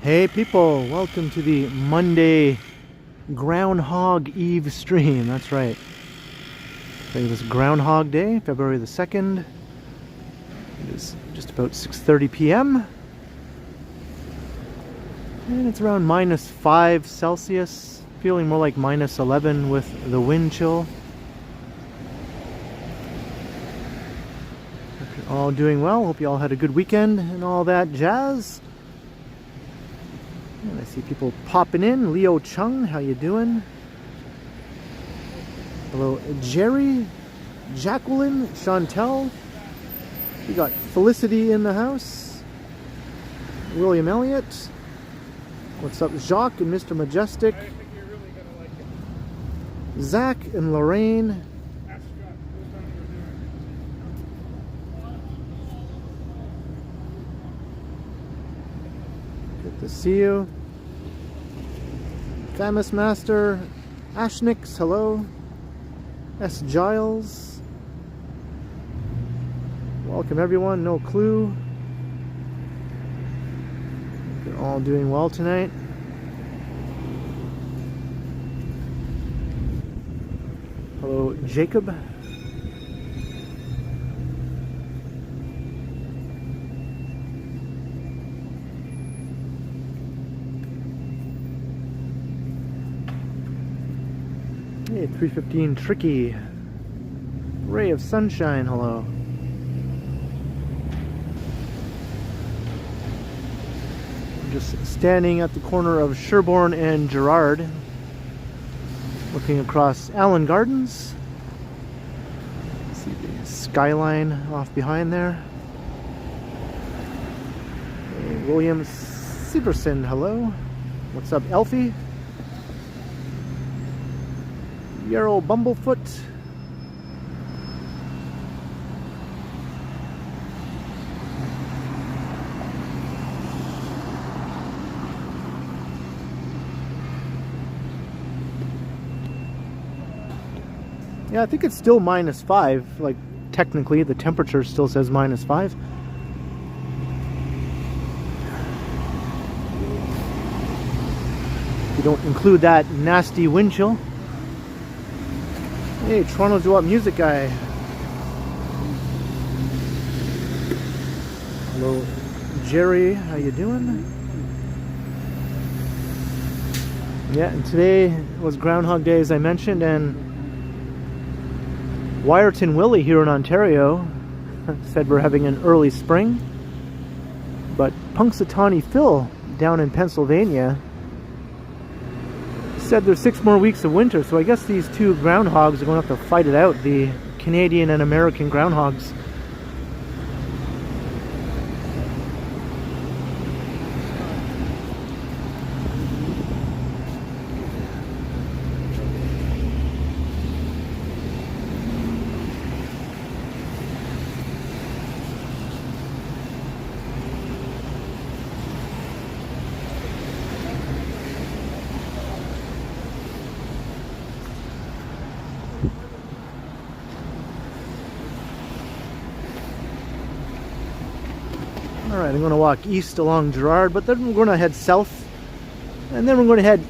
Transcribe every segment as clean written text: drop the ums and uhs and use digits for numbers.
Hey people, welcome to the Monday Groundhog Eve stream. That's right. Today was Groundhog Day, February the 2nd. It is just about 6:30 p.m. And it's around -5 Celsius, feeling more like -11 with the wind chill. Hope you're all doing well. Hope you all had a good weekend and all that jazz. And I see people popping in. Leo Chung, how you doing? Hello, Jerry, Jacqueline, Chantel. We got Felicity in the house. William Elliott. What's up, Jacques and Mr. Majestic? I think you're really gonna like it. Zach and Lorraine. Ask Scott. Good to see you. Famous Master, Ashnix, hello. S. Giles. Welcome everyone, no clue. You're all doing well tonight. Hello, Jacob. Hey, 315 Tricky. Ray of Sunshine, hello. I'm just standing at the corner of Sherbourne and Gerrard, looking across Allen Gardens. See the skyline off behind there. Hey, William Severson, hello. What's up, Elfie? Yarrow Bumblefoot. Yeah, I think it's still -5. Like, technically, the temperature still says -5. You don't include that nasty wind chill. Hey, Toronto Do Up Music Guy. Hello, Jerry. How you doing? Yeah, and today was Groundhog Day, as I mentioned, and Wyerton Willie here in Ontario said we're having an early spring, but Punxsutawney Phil down in Pennsylvania said there's 6 more weeks of winter, so I guess these two groundhogs are going to have to fight it out, the Canadian and American groundhogs. Alright, I'm going to walk east along Gerrard, but then we're going to head south, and then we're going to head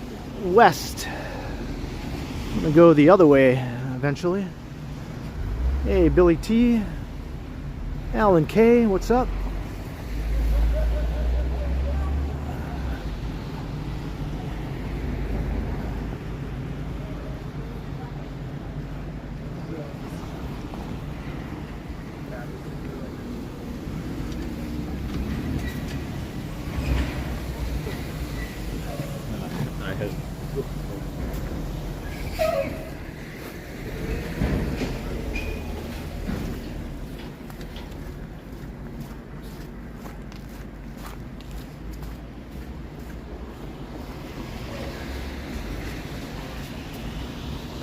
west. I'm going to go the other way eventually. Hey, Billy T. Alan K, what's up?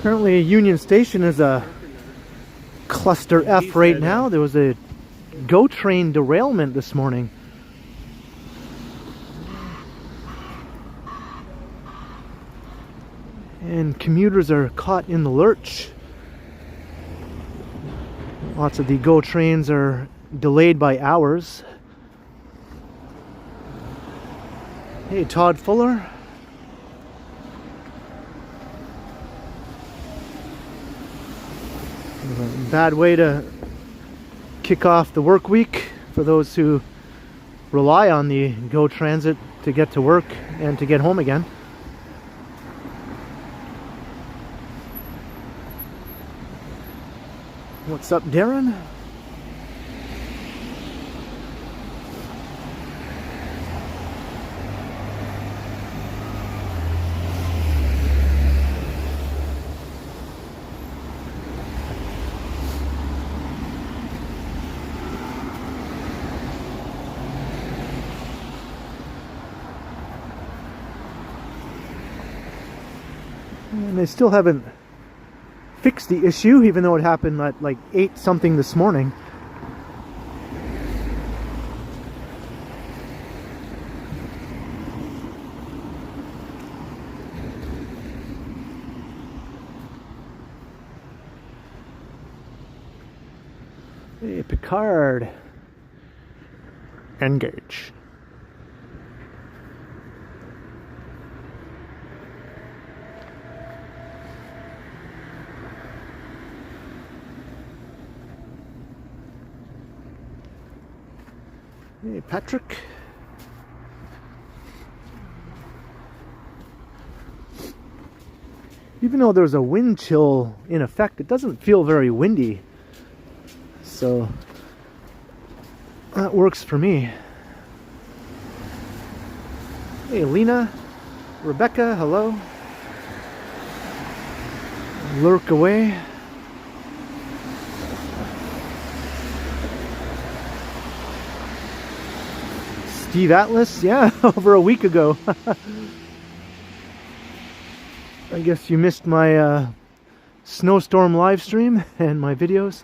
Apparently Union Station is a cluster F right now. There was a GO train derailment this morning. And commuters are caught in the lurch. Lots of the GO trains are delayed by hours. Hey, Todd Fuller. A bad way to kick off the work week for those who rely on the GO Transit to get to work and to get home again. What's up, Darren? And they still haven't fixed the issue, even though it happened at like 8 something this morning. Hey, Picard. Engage. Hey, Patrick. Even though there's a wind chill in effect, it doesn't feel very windy. So that works for me. Hey, Lena. Rebecca, hello. Lurk away. Steve Atlas, yeah, over a week ago. I guess you missed my snowstorm live stream and my videos.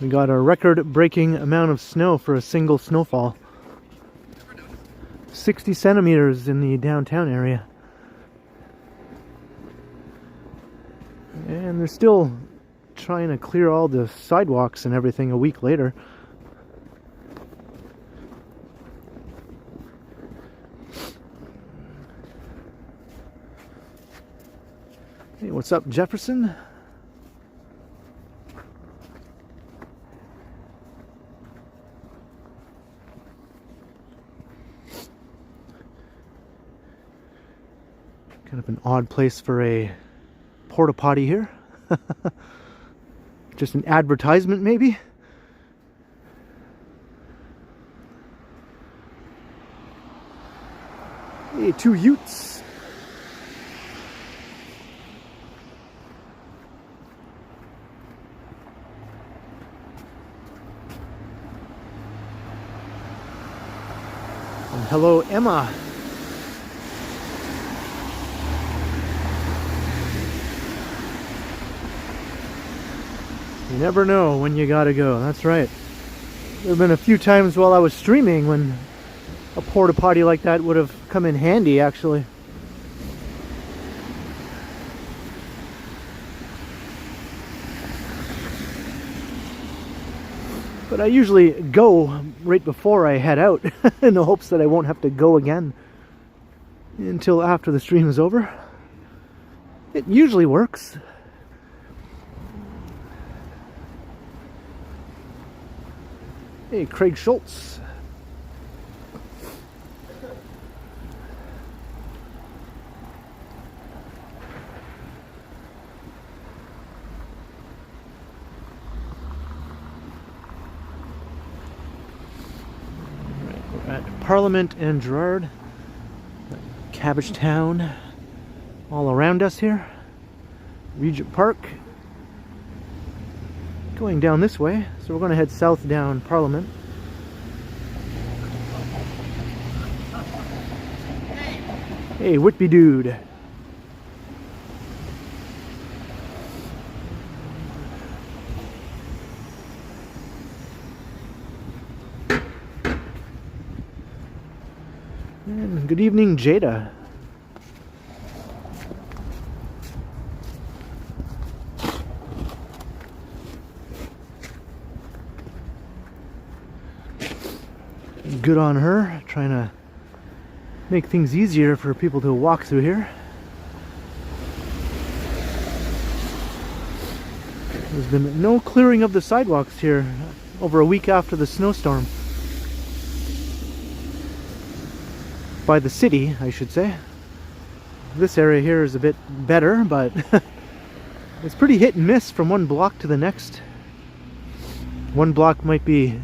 We got a record-breaking amount of snow for a single snowfall. 60 centimeters in the downtown area. And they're still trying to clear all the sidewalks and everything a week later. Hey, what's up, Jefferson? Kind of an odd place for a porta potty here. Just an advertisement, maybe. Hey, 2 Utes. And hello, Emma. You never know when you gotta go. That's right. There have been a few times while I was streaming when a porta potty like that would have come in handy, actually. But I usually go right before I head out in the hopes that I won't have to go again until after the stream is over. It usually works. Hey, Craig Schultz. We're at Parliament and Gerrard. Cabbage Town all around us here. Regent Park. Going down this way, so we're going to head south down Parliament. Hey, Whitby dude. And good evening, Jada. Good on her, trying to make things easier for people to walk through here. There's been no clearing of the sidewalks here over a week after the snowstorm. By the city, I should say. This area here is a bit better, but it's pretty hit and miss from one block to the next. One block might be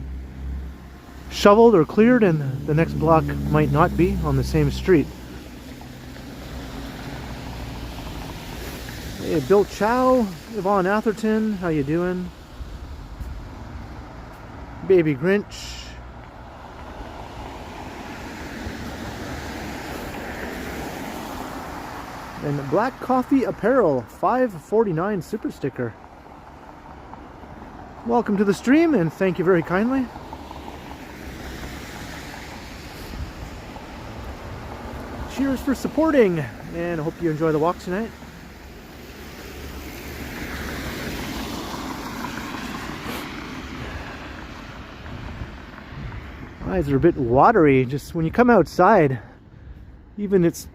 shoveled or cleared, and the next block might not be on the same street. Hey, Bill Chow, Yvonne Atherton, how you doing? Baby Grinch. And Black Coffee Apparel, 549 super sticker. Welcome to the stream, and thank you very kindly. Cheers for supporting, and I hope you enjoy the walk tonight. Eyes are a bit watery just when you come outside, even if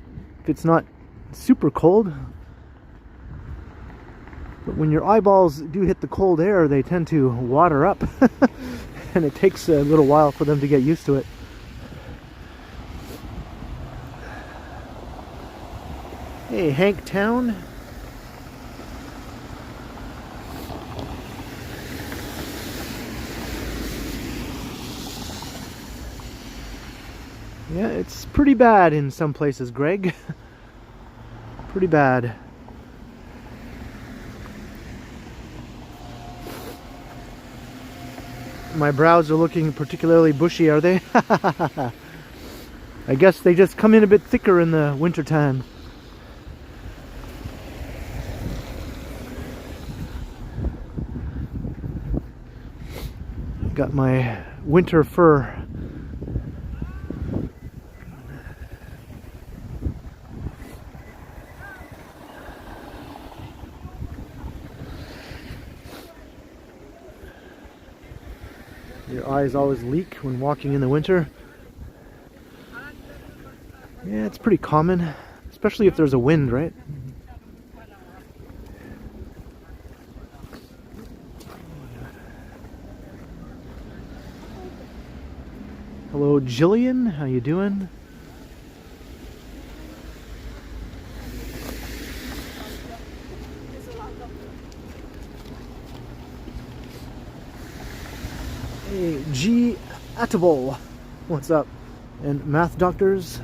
it's not super cold, but when your eyeballs do hit the cold air, they tend to water up and it takes a little while for them to get used to it. Hey, Hank Town. Yeah, it's pretty bad in some places, Greg. Pretty bad. My brows are looking particularly bushy, are they? I guess they just come in a bit thicker in the wintertime. Got my winter fur. Your eyes always leak when walking in the winter. Yeah, it's pretty common, especially if there's a wind, right? Hello, Jillian. How you doing? Hey, G. Atable. What's up? And Math Doctors.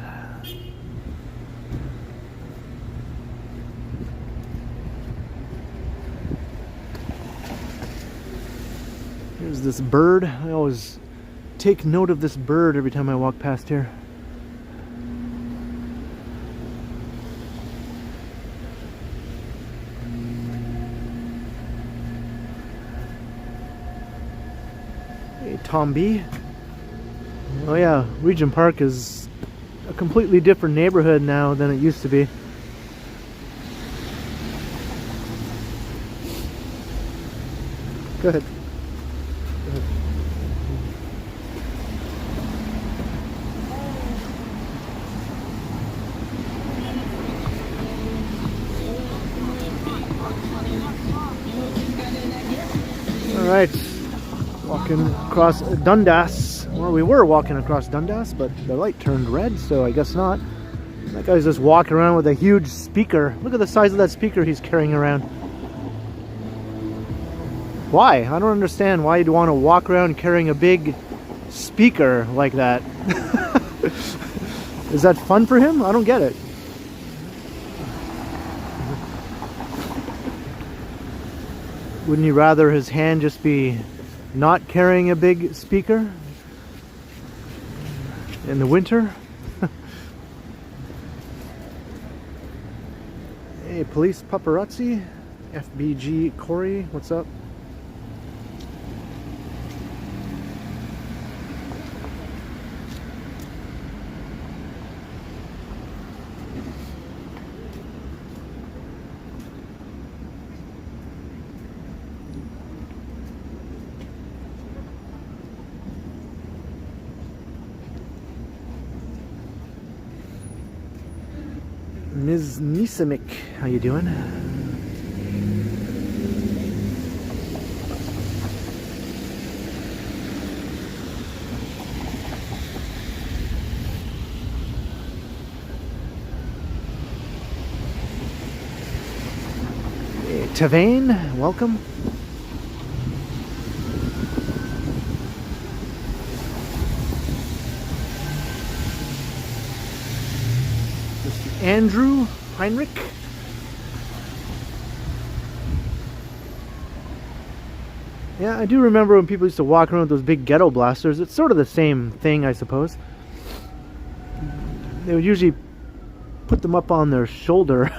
Here's this bird. I always take note of this bird every time I walk past here. Hey, Tom B. Oh yeah, Regent Park is a completely different neighborhood now than it used to be. Go ahead. Alright, walking across Dundas, or we were walking across Dundas, but the light turned red, so I guess not. That guy's just walking around with a huge speaker. Look at the size of that speaker he's carrying around. Why? I don't understand why you'd want to walk around carrying a big speaker like that. Is that fun for him? I don't get it. Wouldn't he rather his hand just be not carrying a big speaker in the winter? Hey, Police Paparazzi, FBG Corey, what's up? Ms. Nisamic, how you doing? Hey, Tavain, welcome. Andrew Heinrich. Yeah, I do remember when people used to walk around with those big ghetto blasters. It's sort of the same thing, I suppose. They would usually put them up on their shoulder.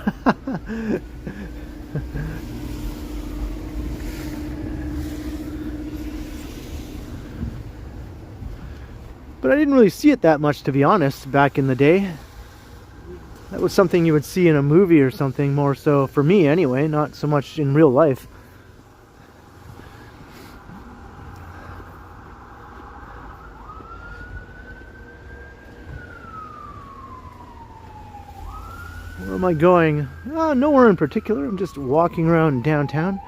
But I didn't really see it that much, to be honest, back in the day. That was something you would see in a movie or something, more so for me anyway, not so much in real life. Where am I going? Nowhere in particular. I'm just walking around downtown.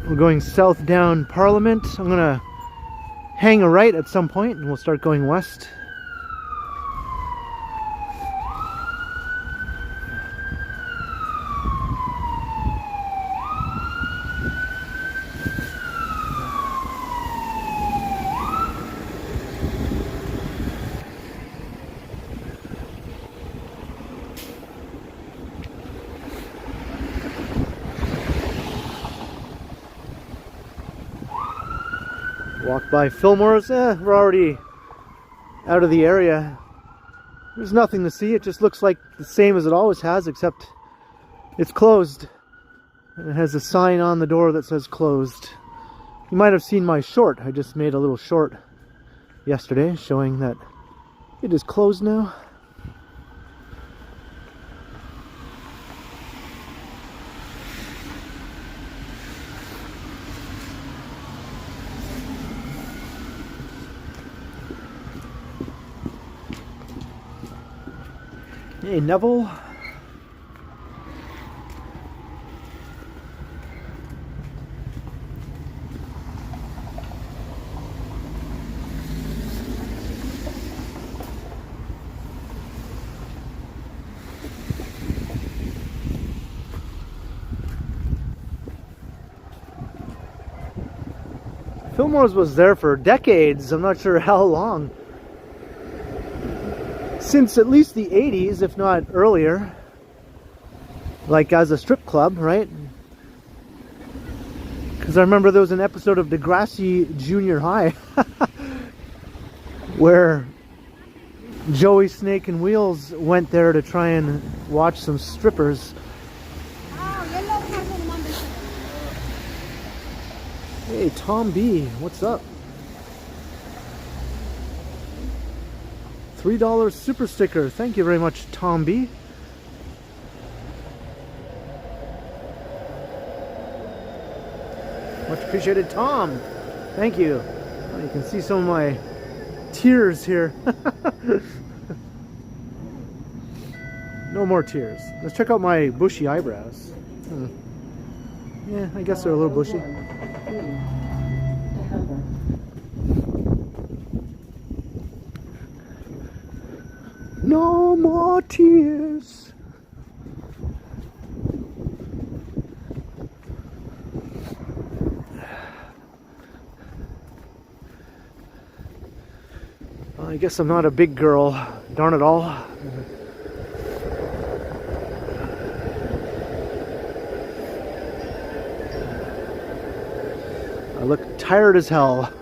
We're going south down Parliament. I'm gonna hang a right at some point and we'll start going west. Walk by Fillmore's. We're already out of the area. There's nothing to see. It just looks like the same as it always has, except it's closed. And it has a sign on the door that says closed. You might have seen my short. I just made a little short yesterday showing that it is closed now. Hey, Neville. Fillmore's was there for decades. I'm not sure how long. Since at least the 80s, if not earlier. Like as a strip club, right? Because I remember there was an episode of Degrassi Junior High where Joey, Snake, and Wheels went there to try and watch some strippers. Hey, Tom B, what's up? $3 super sticker. Thank you very much, Tom B. Much appreciated, Tom. Thank you. Oh, you can see some of my tears here. No more tears. Let's check out my bushy eyebrows. Yeah, I guess they're a little bushy. No more tears. Well, I guess I'm not a big girl, darn it all. I look tired as hell.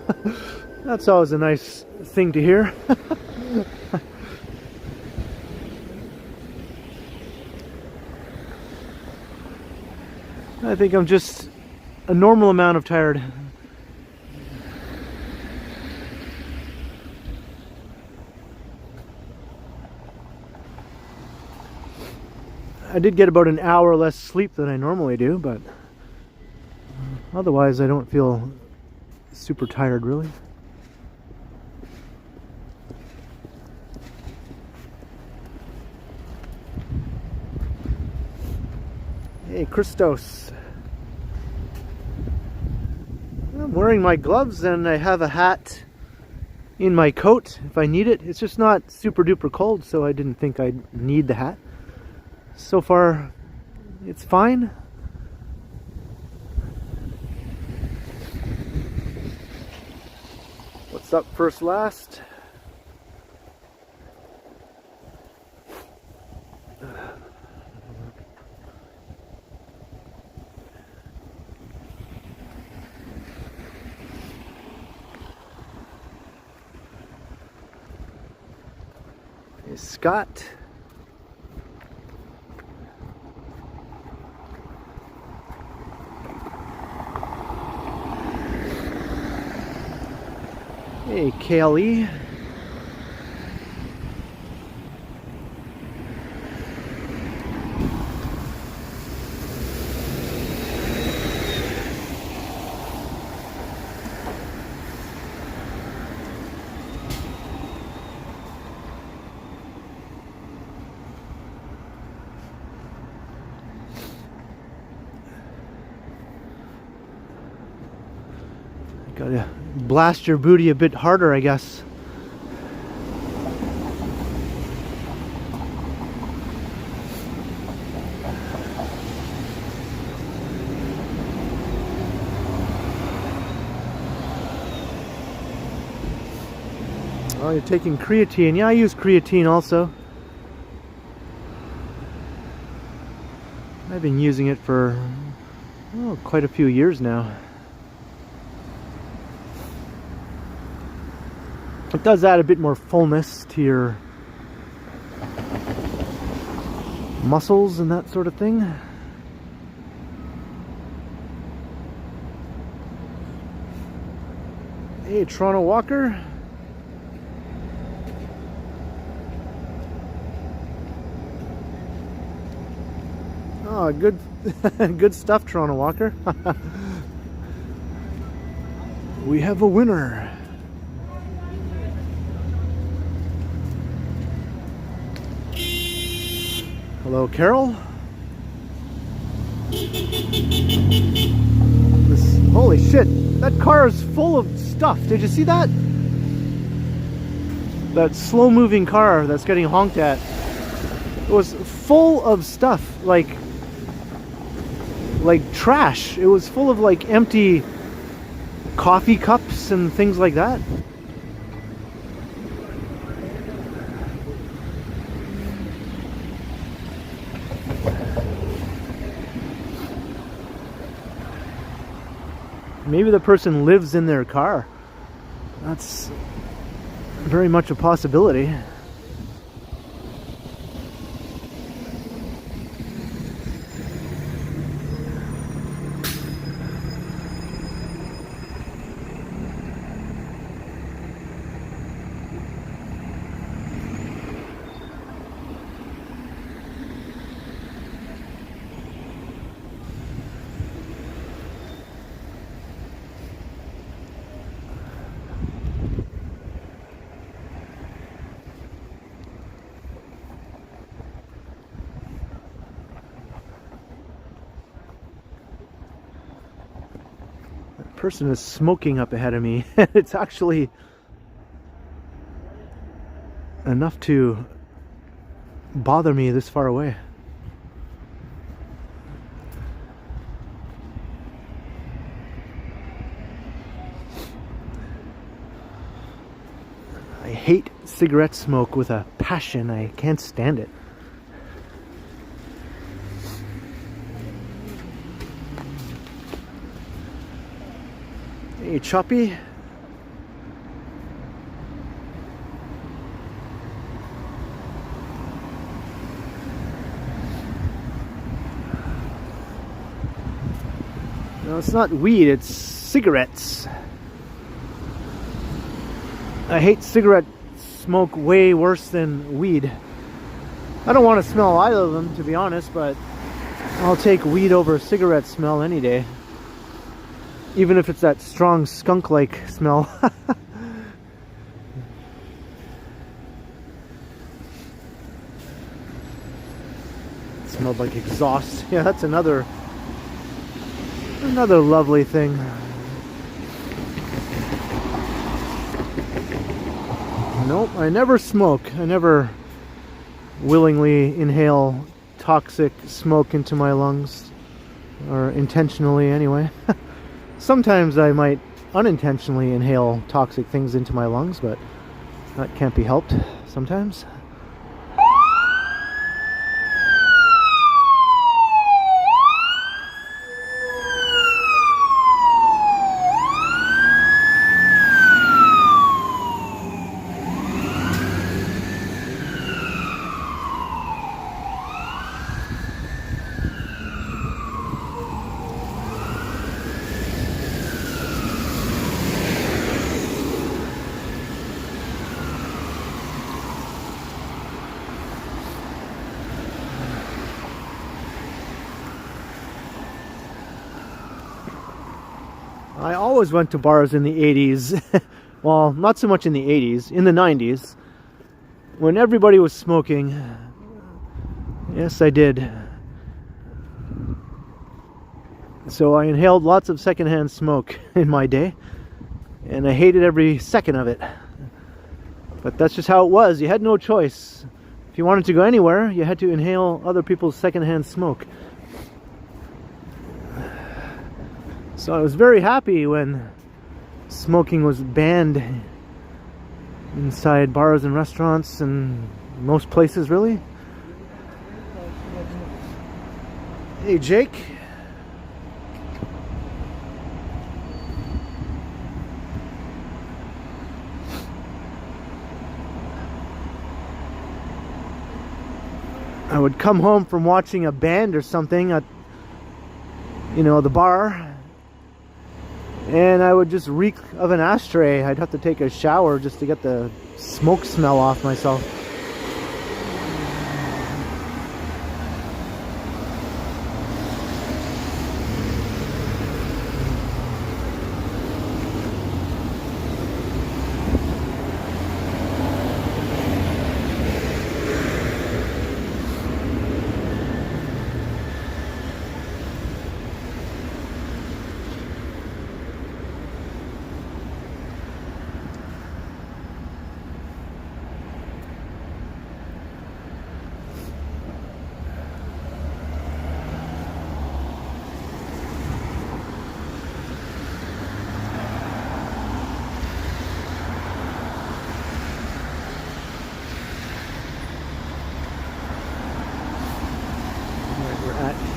That's always a nice thing to hear. I think I'm just a normal amount of tired. I did get about an hour less sleep than I normally do, but otherwise I don't feel super tired, really. Hey, Christos. I'm wearing my gloves and I have a hat in my coat if I need it. It's just not super duper cold, so I didn't think I'd need the hat. So far, it's fine. What's up, first last? Hey, Scott. Hey, Kaylee. Gotta blast your booty a bit harder, I guess. Oh, you're taking creatine. Yeah, I use creatine also. I've been using it for quite a few years now. It does add a bit more fullness to your muscles and that sort of thing. Hey, Toronto Walker. Oh, good, good stuff, Toronto Walker. We have a winner. Hello, Carol. Holy shit, that car is full of stuff. Did you see that? That slow-moving car that's getting honked at. It was full of stuff, like trash. It was full of like empty coffee cups and things like that. Maybe the person lives in their car. That's very much a possibility. Person is smoking up ahead of me. It's actually enough to bother me this far away. I hate cigarette smoke with a passion. I can't stand it. Hey, Choppy. No, it's not weed, it's cigarettes. I hate cigarette smoke way worse than weed. I don't want to smell either of them, to be honest, but I'll take weed over cigarette smell any day. Even if it's that strong skunk-like smell. It smelled like exhaust. Yeah, that's another lovely thing. Nope, I never smoke. I never willingly inhale toxic smoke into my lungs, or intentionally anyway. Sometimes I might unintentionally inhale toxic things into my lungs, but that can't be helped sometimes. I always went to bars in the 80s. Well, not so much in the 80s, in the 90s, when everybody was smoking. Yes, I did. So I inhaled lots of secondhand smoke in my day, and I hated every second of it. But that's just how it was. You had no choice. If you wanted to go anywhere, you had to inhale other people's secondhand smoke. So I was very happy when smoking was banned inside bars and restaurants and most places, really. Hey, Jake. I would come home from watching a band or something at, the bar, and I would just reek of an ashtray. I'd have to take a shower just to get the smoke smell off myself.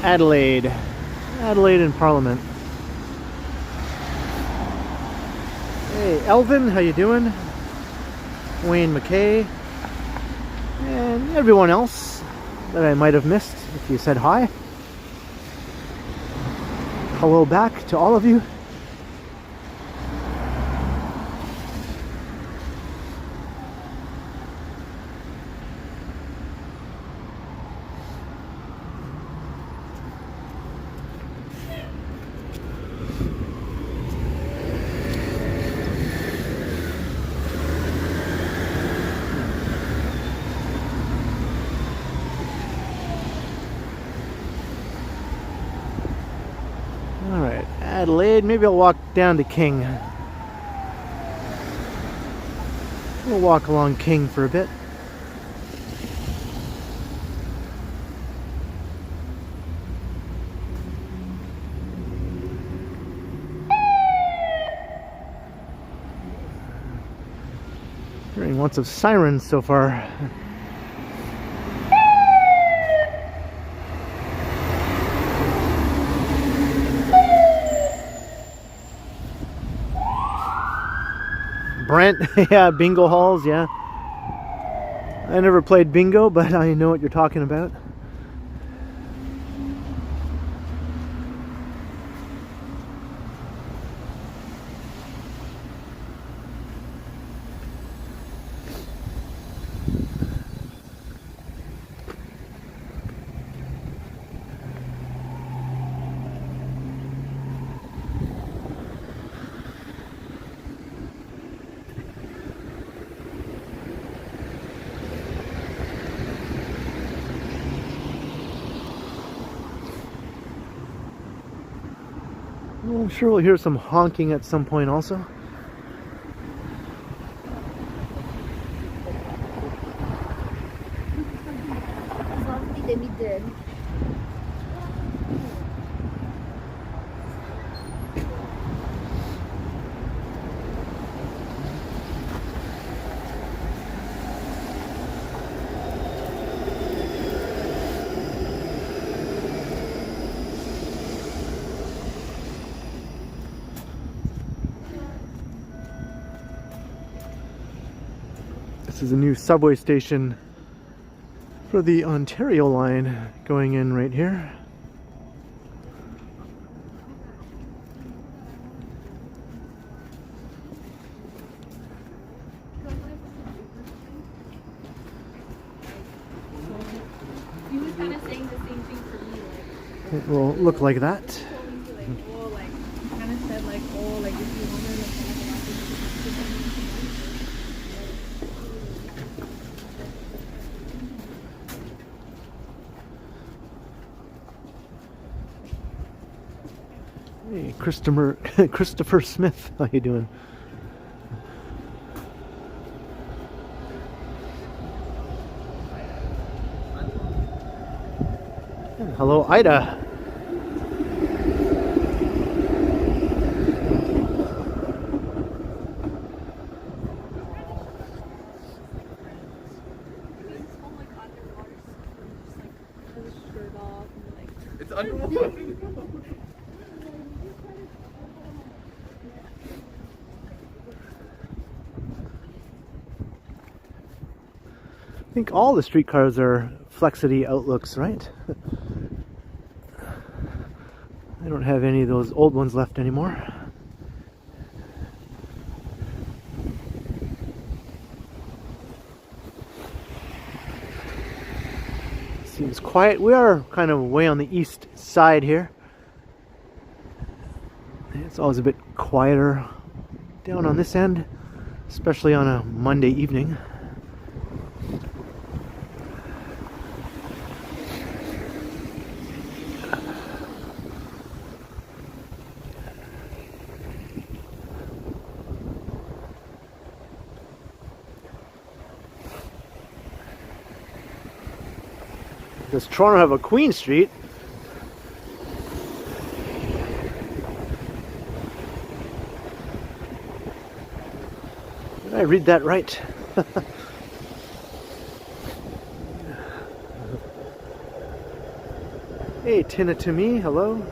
Adelaide in Parliament. Hey, Elvin, how you doing? Wayne McKay, and everyone else that I might have missed. If you said hi, hello back to all of you. Adelaide, maybe I'll walk down to King. We'll walk along King for a bit. Hearing lots of sirens so far. Brent, yeah, bingo halls, yeah. I never played bingo, but I know what you're talking about. Well, I'm sure we'll hear some honking at some point also. This is a new subway station for the Ontario line going in right here. He was kind of saying the same thing for me. Like, It will look like that. kind of said like, oh, like if you want to like, Hey, Christopher Smith, how you doing? Hello, Ida. It's underwater. I think all the streetcars are Flexity Outlooks, right? I don't have any of those old ones left anymore. Seems quiet. We are kind of way on the east side here. It's always a bit quieter down on this end, especially on a Monday evening. Does Toronto have a Queen Street? Did I read that right? Hey, Tina to me, hello.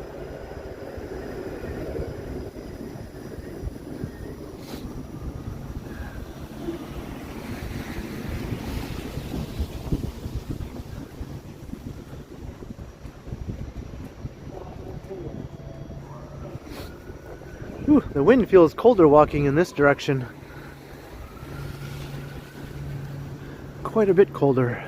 Whew, the wind feels colder walking in this direction. Quite a bit colder.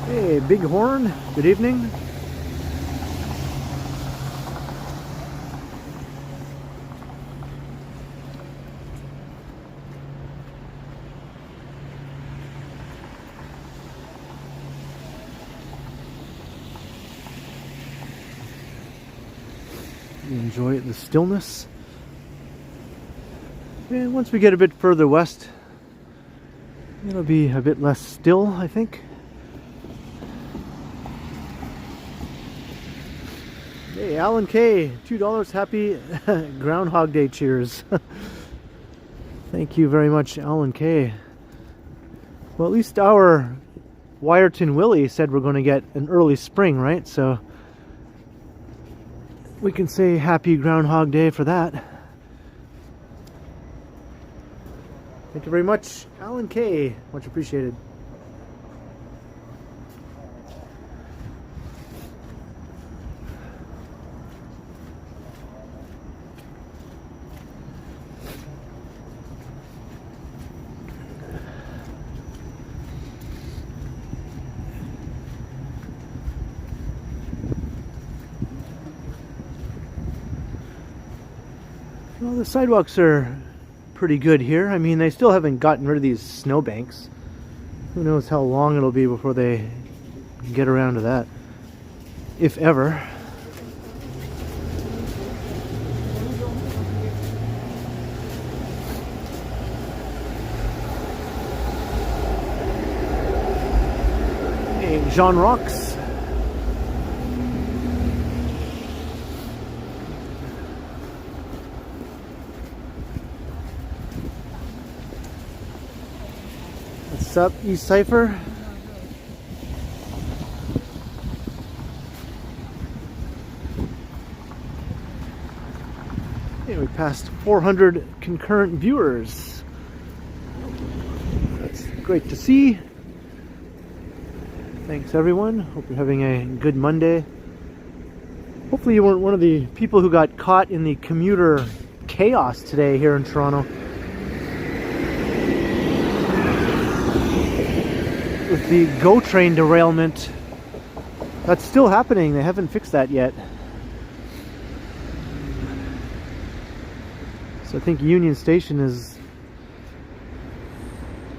Hey, Bighorn, good evening. Enjoy the stillness. And once we get a bit further west, it'll be a bit less still, I think. Hey, Alan K, $2, happy Groundhog Day cheers. Thank you very much, Alan K. Well, at least our Wyerton Willie said we're going to get an early spring, right? So we can say happy Groundhog Day for that. Thank you very much, Alan K. Much appreciated. Well, the sidewalks are pretty good here. I mean, they still haven't gotten rid of these snowbanks. Who knows how long it'll be before they get around to that, if ever. Hey, Jean Rocks. What's up, East Cypher? Hey, we passed 400 concurrent viewers. That's great to see. Thanks everyone. Hope you're having a good Monday. Hopefully you weren't one of the people who got caught in the commuter chaos today here in Toronto. With the GO train derailment. That's still happening. They haven't fixed that yet. So I think Union Station is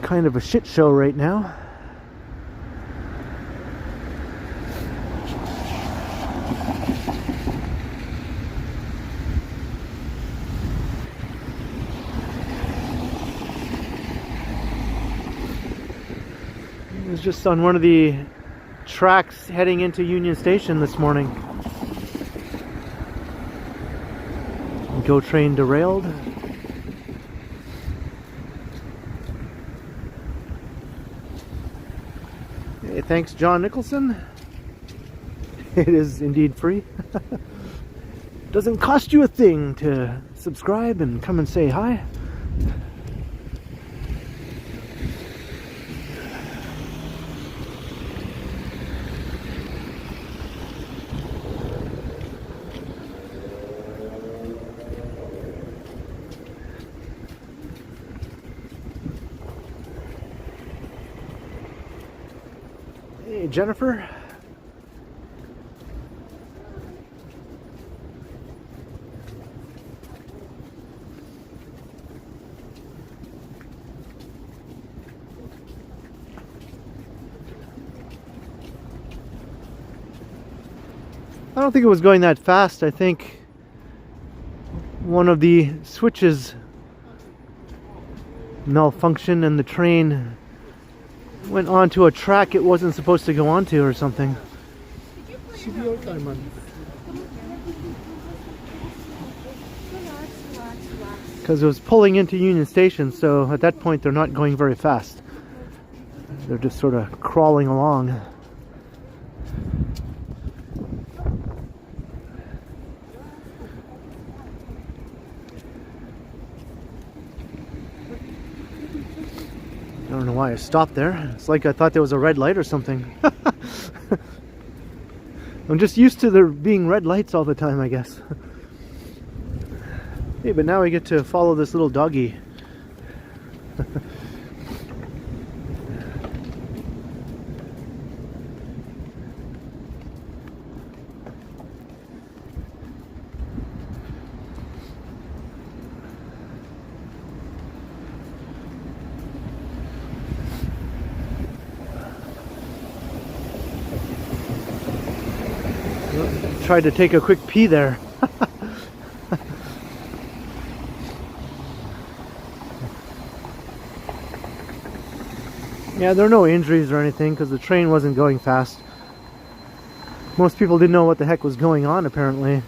kind of a shit show right now. I was just on one of the tracks heading into Union Station this morning. GO train derailed. Hey, thanks, John Nicholson. It is indeed free. Doesn't cost you a thing to subscribe and come and say hi. Hey, Jennifer. I don't think it was going that fast. I think one of the switches malfunctioned and the train went onto a track it wasn't supposed to go onto or something. Because it was pulling into Union Station, so at that point they're not going very fast. They're just sort of crawling along. I don't know why I stopped there. It's like I thought there was a red light or something. I'm just used to there being red lights all the time, I guess. Hey, but now I get to follow this little doggy. Tried to take a quick pee there. Yeah, there are no injuries or anything because the train wasn't going fast. Most people didn't know what the heck was going on, apparently.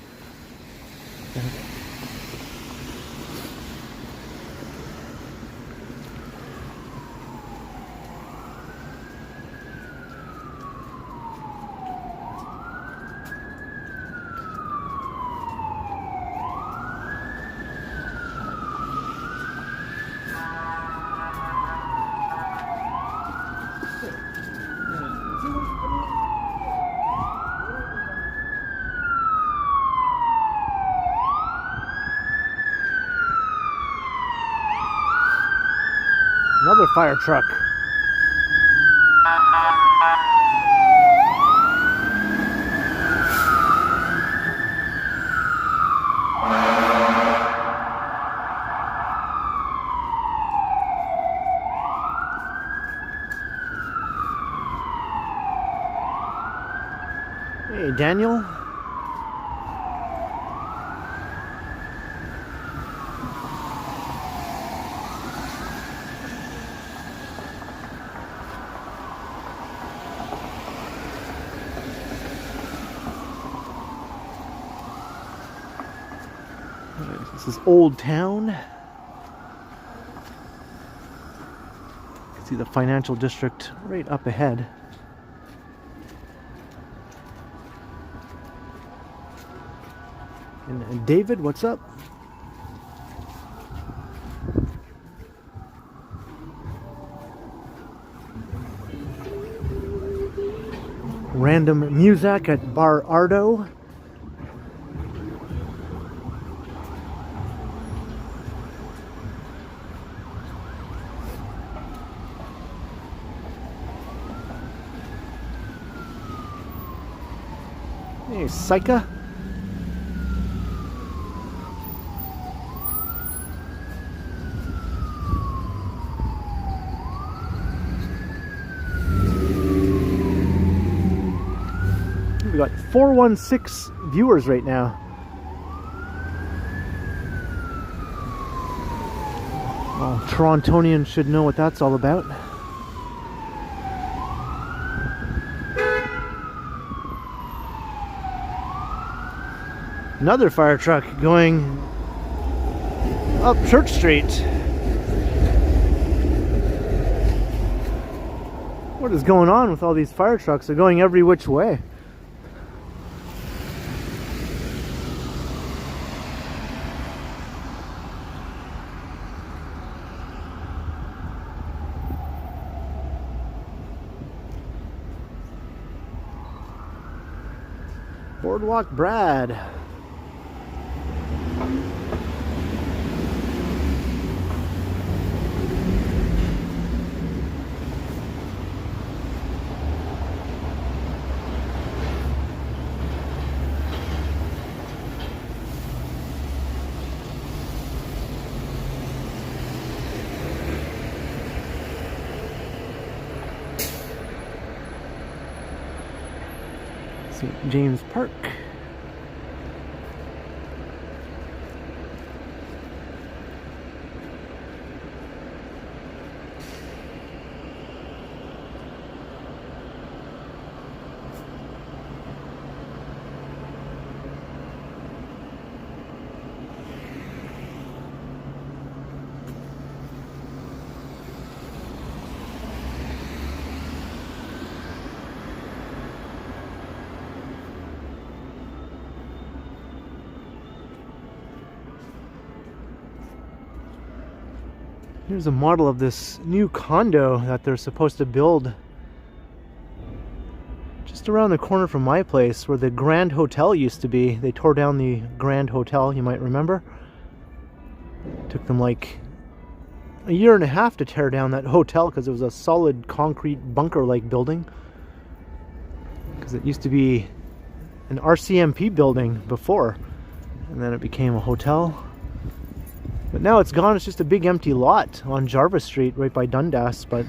Another fire truck. Daniel. This is Old Town. You can see the financial district right up ahead. And David, what's up? Random music at Bar Ardo. Hey, Psycha. We got 416 viewers right now. Well, Torontonians should know what that's all about. Another fire truck going up Church Street. What is going on with all these fire trucks? They're going every which way. Boardwalk Brad. St. James Park. Here's a model of this new condo that they're supposed to build just around the corner from my place where the Grand Hotel used to be. They tore down the Grand Hotel, you might remember. It took them like a year and a half to tear down that hotel because it was a solid concrete bunker-like building. Because it used to be an RCMP building before, and then it became a hotel. But now it's gone. It's just a big empty lot on Jarvis Street right by Dundas. But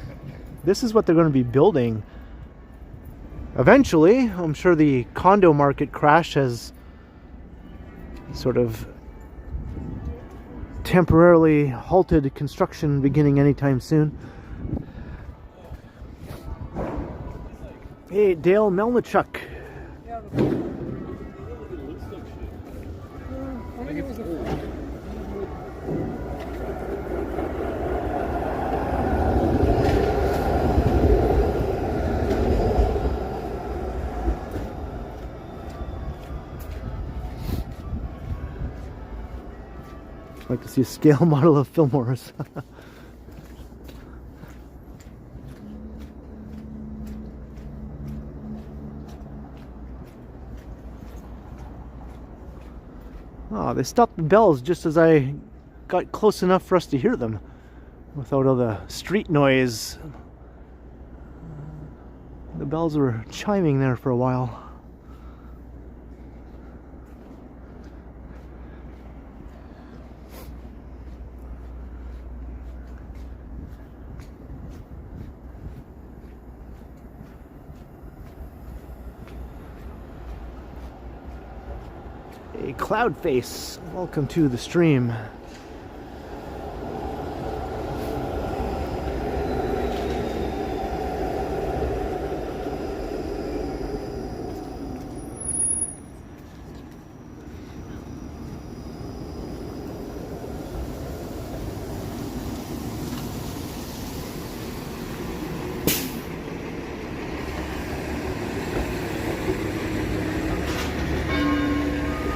this is what they're going to be building eventually. I'm sure the condo market crash has sort of temporarily halted construction beginning anytime soon. Hey, Dale Melnichuk. I'd like to see a scale model of Fillmore's. Oh, they stopped the bells just as I got close enough for us to hear them without all the street noise. The bells were chiming there for a while. Hey, Cloudface, welcome to the stream.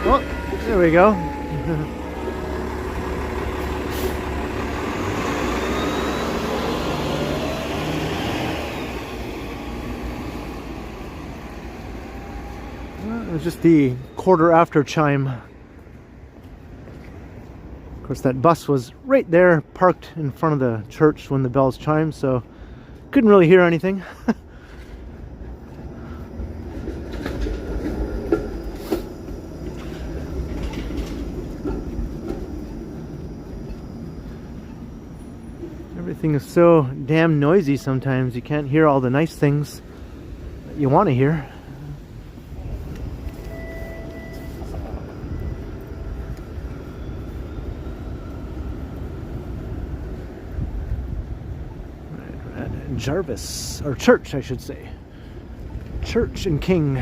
Oh, there we go. It was just the quarter after chime. Of course, that bus was right there, parked in front of the church when the bells chimed, so couldn't really hear anything. Everything is so damn noisy sometimes you can't hear all the nice things that you want to hear. Right, at Jarvis, or Church I should say. Church and King.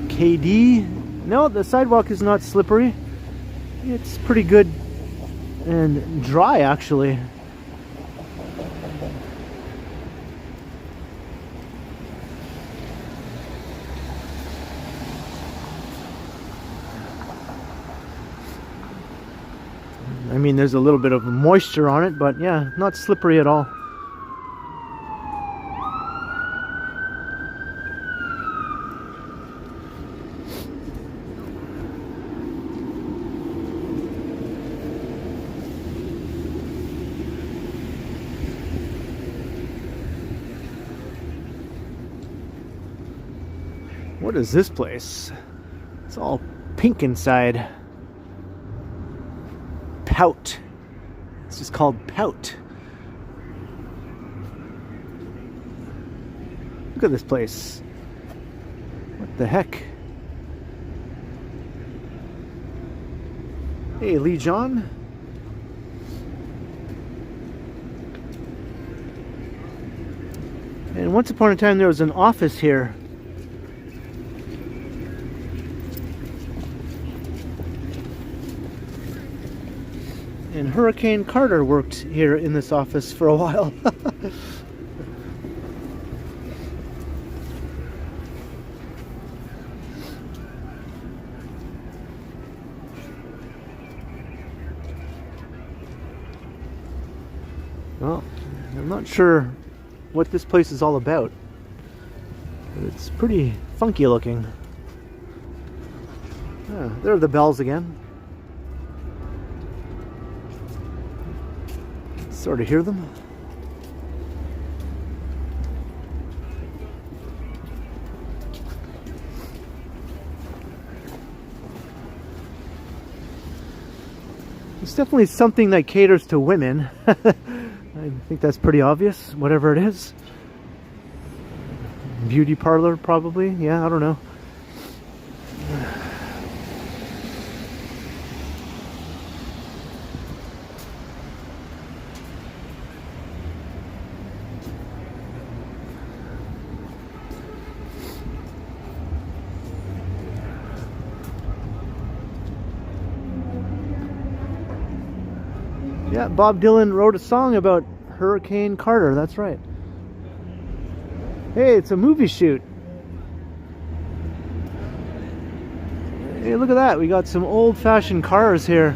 KD. No, the sidewalk is not slippery. It's pretty good and dry, actually. I mean, there's a little bit of moisture on it, but yeah, not slippery at all. What is this place? It's all pink inside. Pout. This is called Pout. Look at this place. What the heck? Hey, Lee John. And once upon a time there was an office here. And Hurricane Carter worked here in this office for a while. Well, I'm not sure what this place is all about, but it's pretty funky looking. Ah, there are the bells again. Sort of hear them. It's definitely something that caters to women. I think that's pretty obvious, whatever it is. Beauty parlor, probably. Yeah, I don't know. Yeah, Bob Dylan wrote a song about Hurricane Carter, that's right. Hey, it's a movie shoot. Hey, look at that. We got some old-fashioned cars here.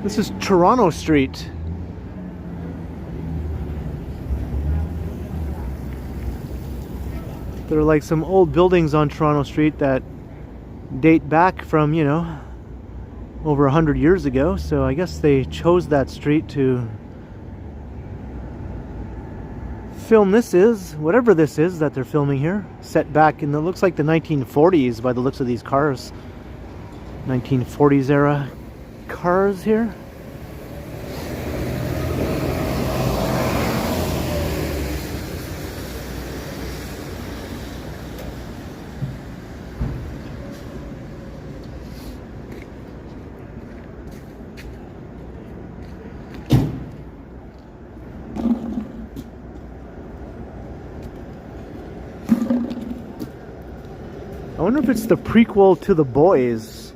This is Toronto Street. There are like some old buildings on Toronto Street that date back from, you know, over 100 years ago, so I guess they chose that street to film whatever this is that they're filming here, set back in the, looks like the 1940s by the looks of these cars. 1940s era cars here. I wonder if it's the prequel to The Boys.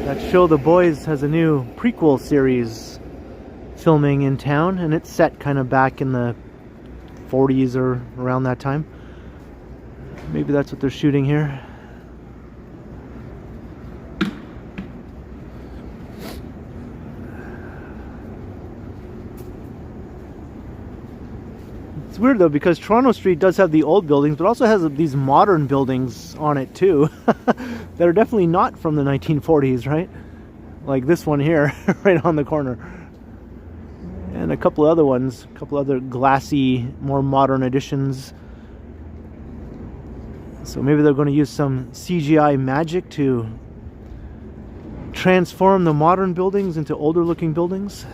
That show The Boys has a new prequel series filming in town, and it's set kind of back in the 40s or around that time. Maybe that's what they're shooting here. It's weird though, because Toronto Street does have the old buildings, but also has these modern buildings on it too that are definitely not from the 1940s, right? Like this one here, right on the corner. And a couple other ones, a couple other glassy, more modern additions. So maybe they're going to use some CGI magic to transform the modern buildings into older looking buildings.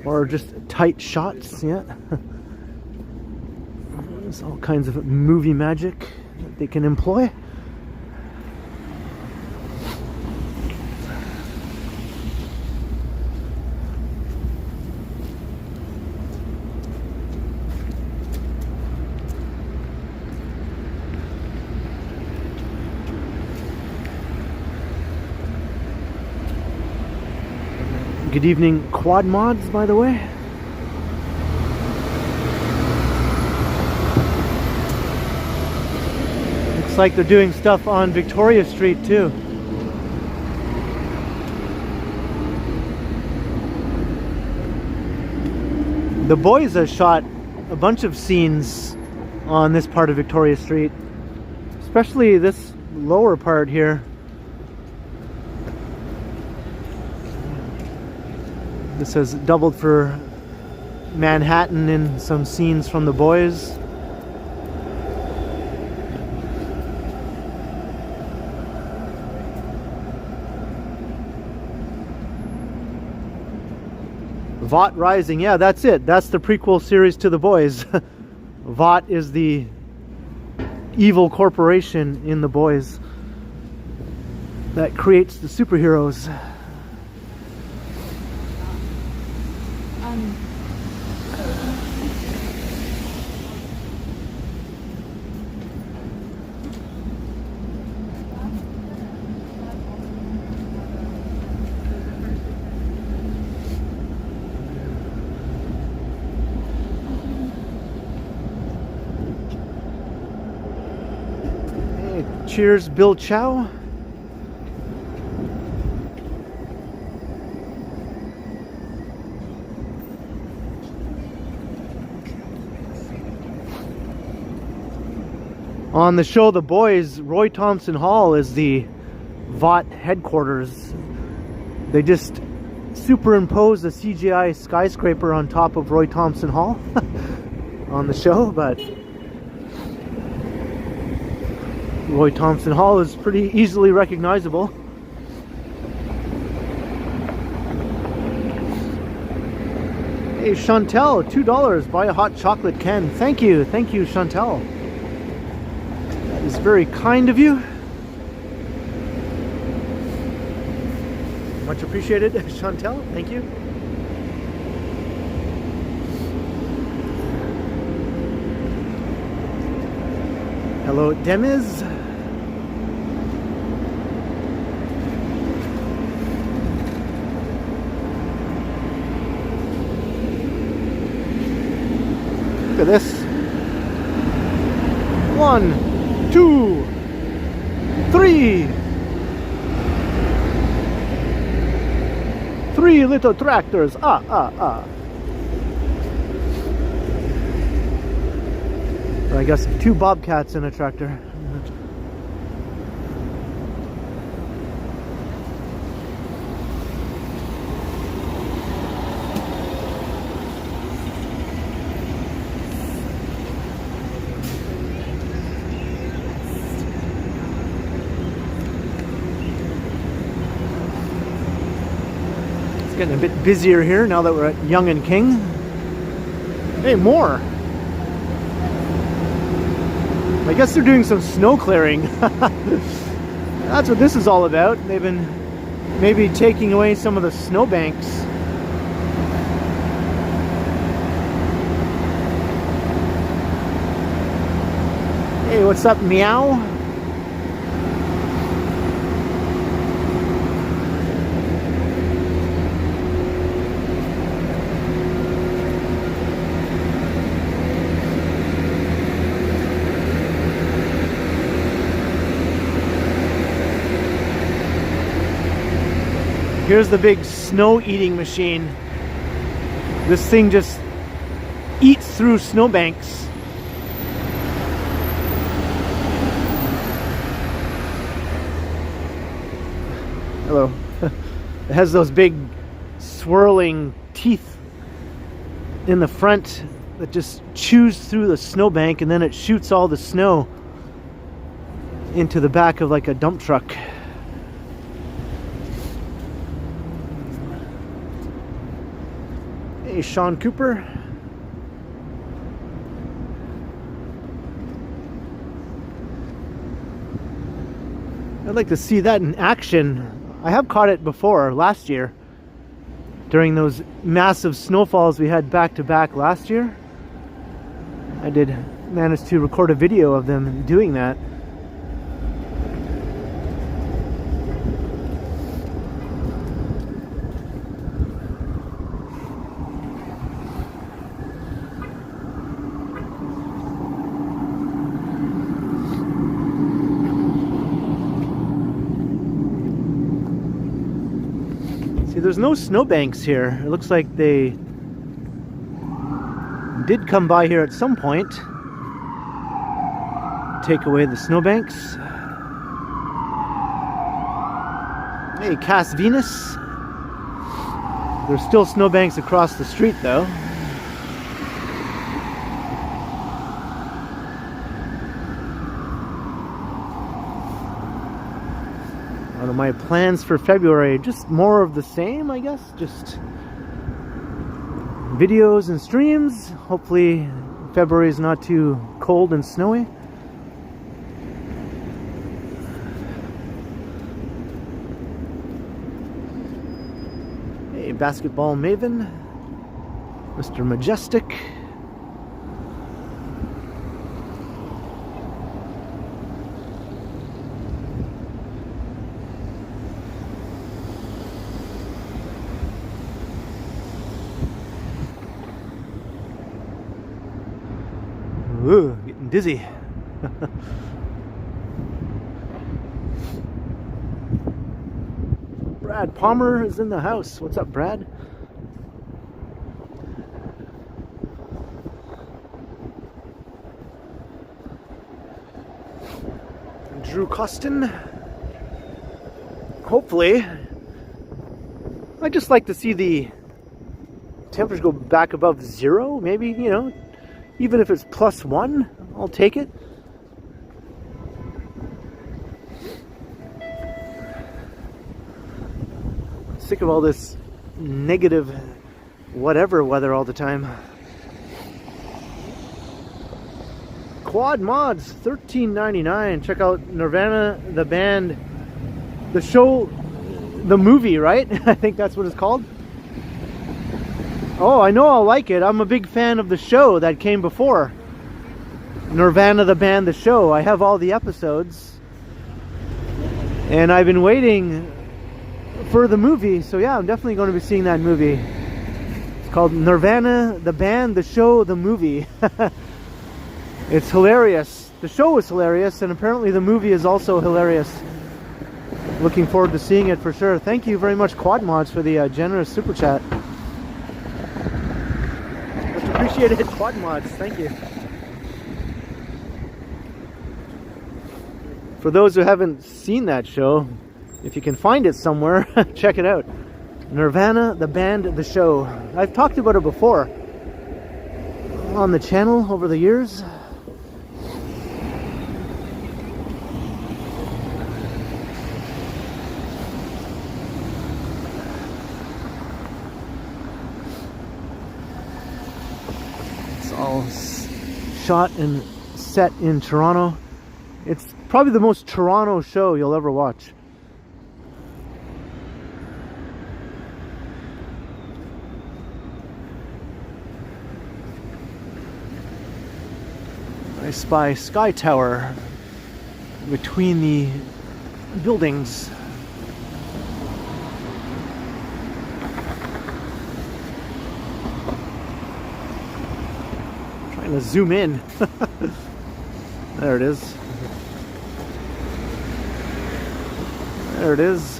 Or just tight shots, yeah. There's all kinds of movie magic that they can employ. Good evening, Quad Mods, by the way. Looks like they're doing stuff on Victoria Street too. The Boys has shot a bunch of scenes on this part of Victoria Street, especially this lower part here. This has doubled for Manhattan in some scenes from The Boys. Vought Rising, yeah, that's it. That's the prequel series to The Boys. Vought is the evil corporation in The Boys that creates the superheroes. Cheers, Bill Chow. On the show The Boys, Roy Thompson Hall is the Vought headquarters. They just superimposed a CGI skyscraper on top of Roy Thompson Hall on the show, but Roy Thompson Hall is pretty easily recognizable. Hey Chantel, $2, buy a hot chocolate Ken. Thank you, Chantel. That is very kind of you. Much appreciated, Chantel. Thank you. Hello, Demiz. Look at this. 1, 2, 3. 3 little tractors. I guess 2 bobcats in a tractor. Getting a bit busier here now that we're at Yonge and King. Hey, more! I guess they're doing some snow clearing. That's what this is all about. They've been maybe taking away some of the snowbanks. Hey, what's up, meow? Here's the big snow eating machine. This thing just eats through snowbanks. Hello. It has those big swirling teeth in the front that just chews through the snowbank, and then it shoots all the snow into the back of like a dump truck. Hey, Sean Cooper. I'd like to see that in action. I have caught it before last year during those massive snowfalls we had back to back last year. I did manage to record a video of them doing that. There's no snowbanks here. It looks like they did come by here at some point. Take away the snowbanks. Hey, Cass Venus. There's still snowbanks across the street though. One of my plans for February, just more of the same, I guess. Just videos and streams. Hopefully February is not too cold and snowy. Hey, basketball maven, Mr. Majestic. Ooh, getting dizzy. Brad Palmer is in the house. What's up, Brad? Drew Costin. Hopefully. I'd just like to see the temperatures go back above zero, maybe, you know. Even if it's +1, I'll take it. Sick of all this negative whatever weather all the time. Quad Mods, $13.99. Check out Nirvana, the band, the show, the movie, right? I think that's what it's called. Oh, I know I'll like it. I'm a big fan of the show that came before. Nirvana, the band, the show. I have all the episodes. And I've been waiting for the movie. So yeah, I'm definitely going to be seeing that movie. It's called Nirvana, the band, the show, the movie. It's hilarious. The show is hilarious, and apparently the movie is also hilarious. Looking forward to seeing it for sure. Thank you very much, Quad Mods, for the generous super chat. Appreciate it, Quad Mods. Thank you. For those who haven't seen that show, if you can find it somewhere, check it out. Nirvana, the band, the show. I've talked about it before on the channel over the years. all shot and set in Toronto. It's probably the most Toronto show you'll ever watch. I spy Sky Tower between the buildings. Trying to zoom in. There it is. There it is.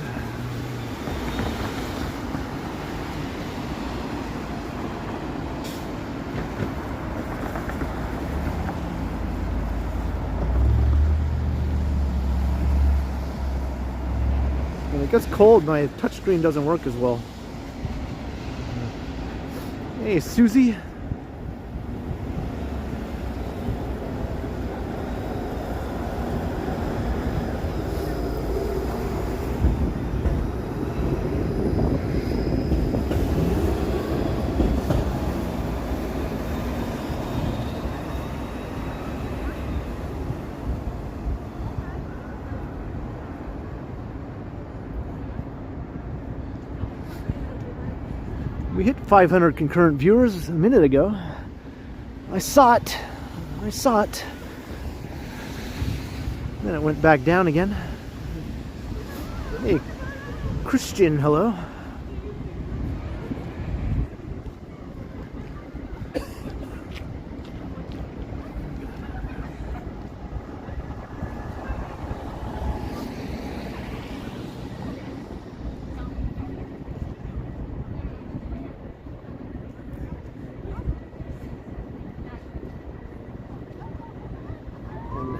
When it gets cold, my touchscreen doesn't work as well. Hey, Susie. We hit 500 concurrent viewers a minute ago. I saw it. I saw it. Then it went back down again. Hey, Christian, hello.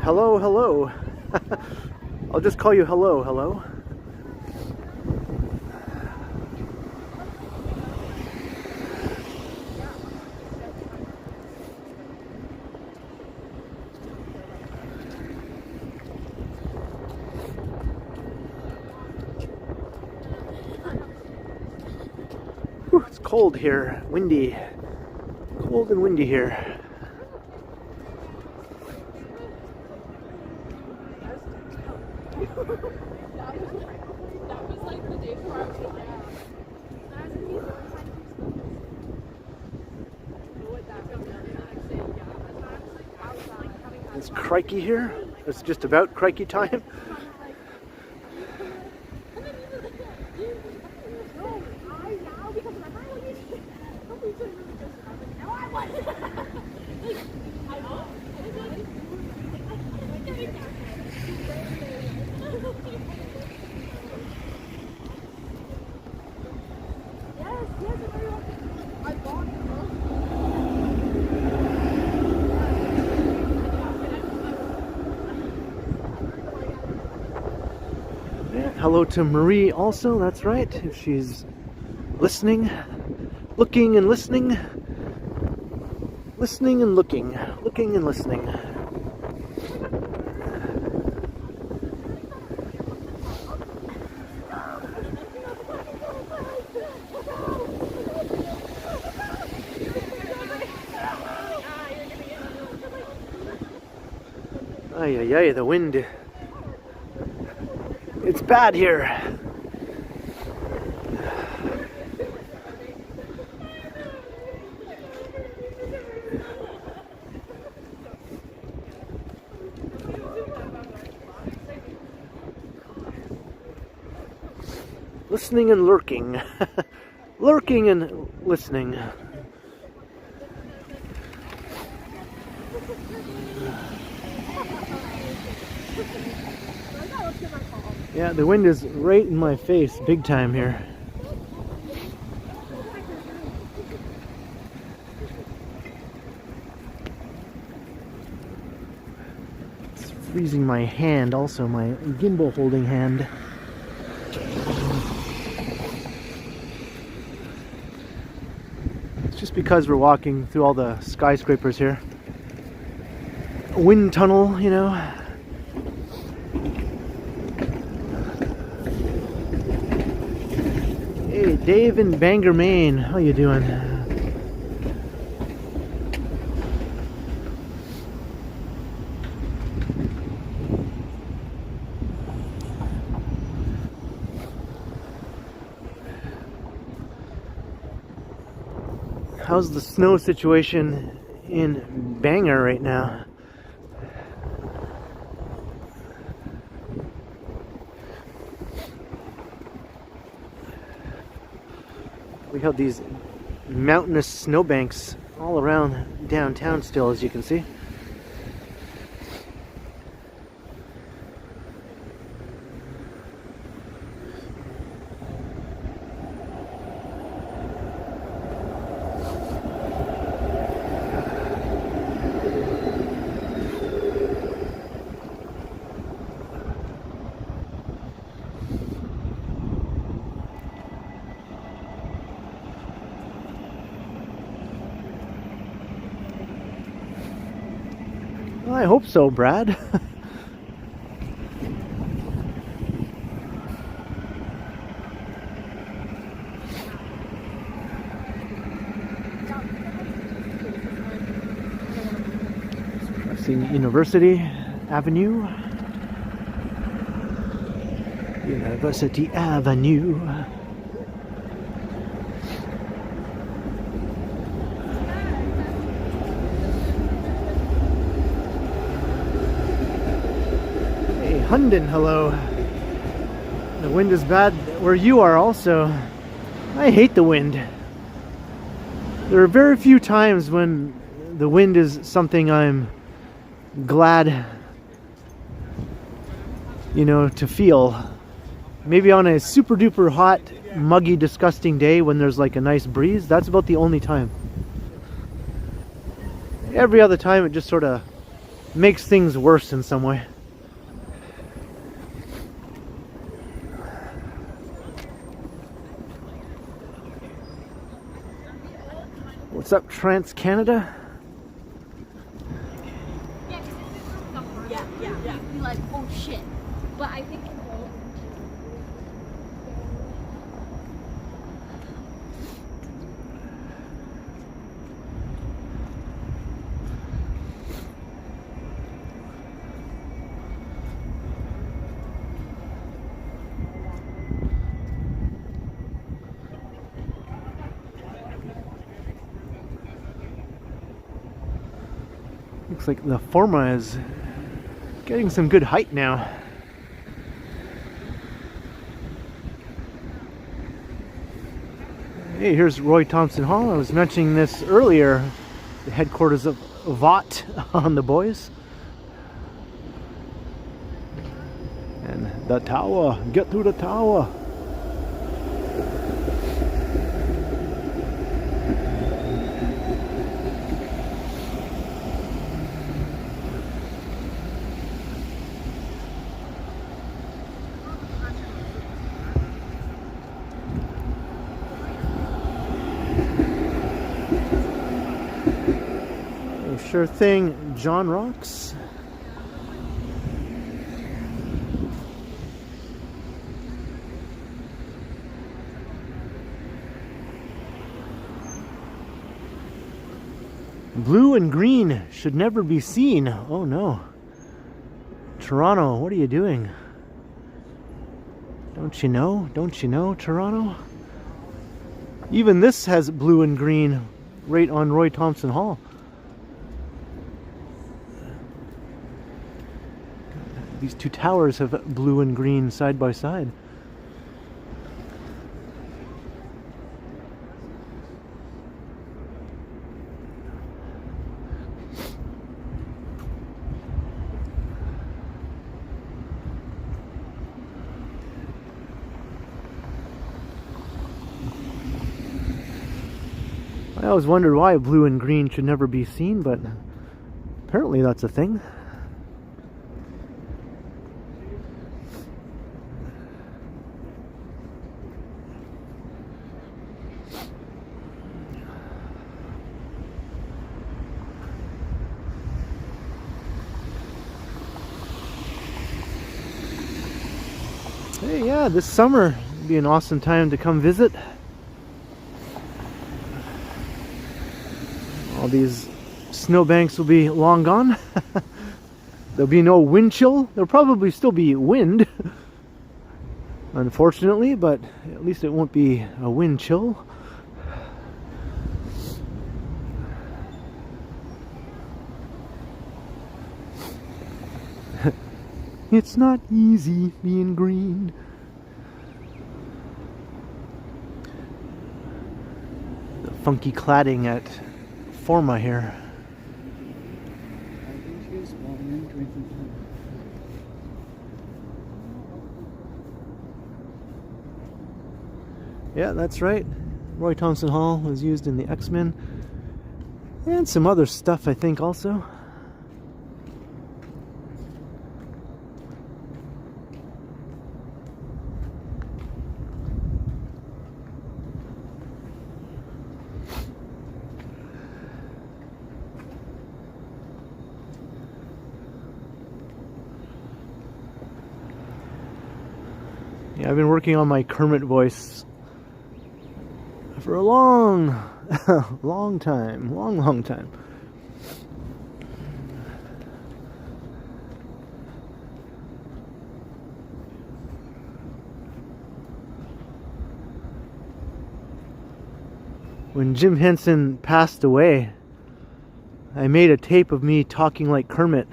Hello, hello. I'll just call you hello, hello. Whew, it's cold here, windy. Cold and windy here. It's crikey here. It's just about crikey time. Hello to Marie also, that's right, if she's listening, looking and listening, listening and looking, looking and listening. Ay, ay, ay, the wind. It's bad here. Listening and lurking. Lurking and listening. Yeah, the wind is right in my face, big time here. It's freezing my hand also, my gimbal holding hand. It's just because we're walking through all the skyscrapers here. A wind tunnel, you know. Hey, Dave in Bangor, Maine. How you doing? How's the snow situation in Bangor right now? We have these mountainous snowbanks all around downtown still, as you can see. Well, I hope so, Brad. Crossing University Avenue. University Avenue. Hunden, hello. The wind is bad where you are also. I hate the wind. There are very few times when the wind is something I'm glad, to feel. Maybe on a super duper hot, muggy, disgusting day when there's like a nice breeze, that's about the only time. Every other time it just sort of makes things worse in some way. What's up, Trans Canada? Yeah. Be like, oh shit. But I think looks like the Forma is getting some good height now. Hey, here's Roy Thompson Hall. I was mentioning this earlier, the headquarters of VOT on the boys. And the tower, get to the tower. Sure thing, John Rocks. Blue and green should never be seen. Oh no. Toronto, what are you doing? Don't you know? Don't you know, Toronto? Even this has blue and green right on Roy Thompson Hall. These two towers have blue and green side by side. I always wondered why blue and green should never be seen, but apparently that's a thing. Hey, yeah, this summer would be an awesome time to come visit. All these snowbanks will be long gone. There'll be no wind chill. There'll probably still be wind, unfortunately, but at least it won't be a wind chill. It's not easy being green. The funky cladding at Forma here. Yeah, that's right. Roy Thompson Hall was used in the X-Men. And some other stuff, I think, also. Yeah, I've been working on my Kermit voice for a long time. Long time. When Jim Henson passed away, I made a tape of me talking like Kermit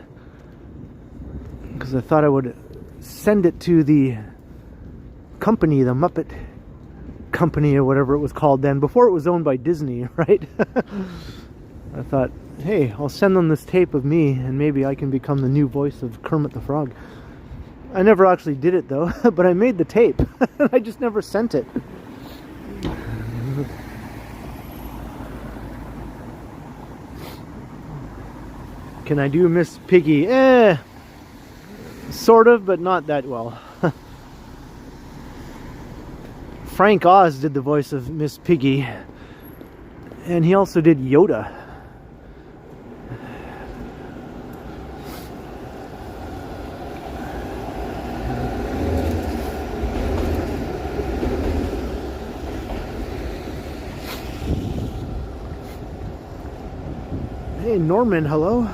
because I thought I would send it to the company, the Muppet Company or whatever it was called then, before it was owned by Disney, right? I thought, hey, I'll send them this tape of me and maybe I can become the new voice of Kermit the Frog. I never actually did it though, but I made the tape. I just never sent it. Can I do Miss Piggy? Sort of, but not that well. Frank Oz did the voice of Miss Piggy, and he also did Yoda. Hey Norman, hello.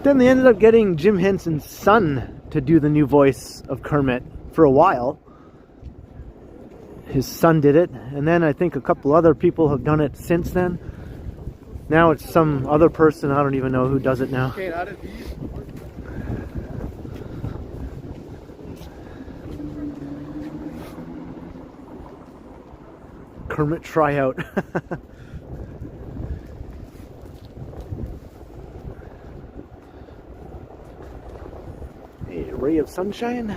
Then they ended up getting Jim Henson's son to do the new voice of Kermit for a while. His son did it, and then I think a couple other people have done it since then. Now it's some other person, I don't even know who does it now. Okay, out of these. Kermit tryout. A ray of sunshine.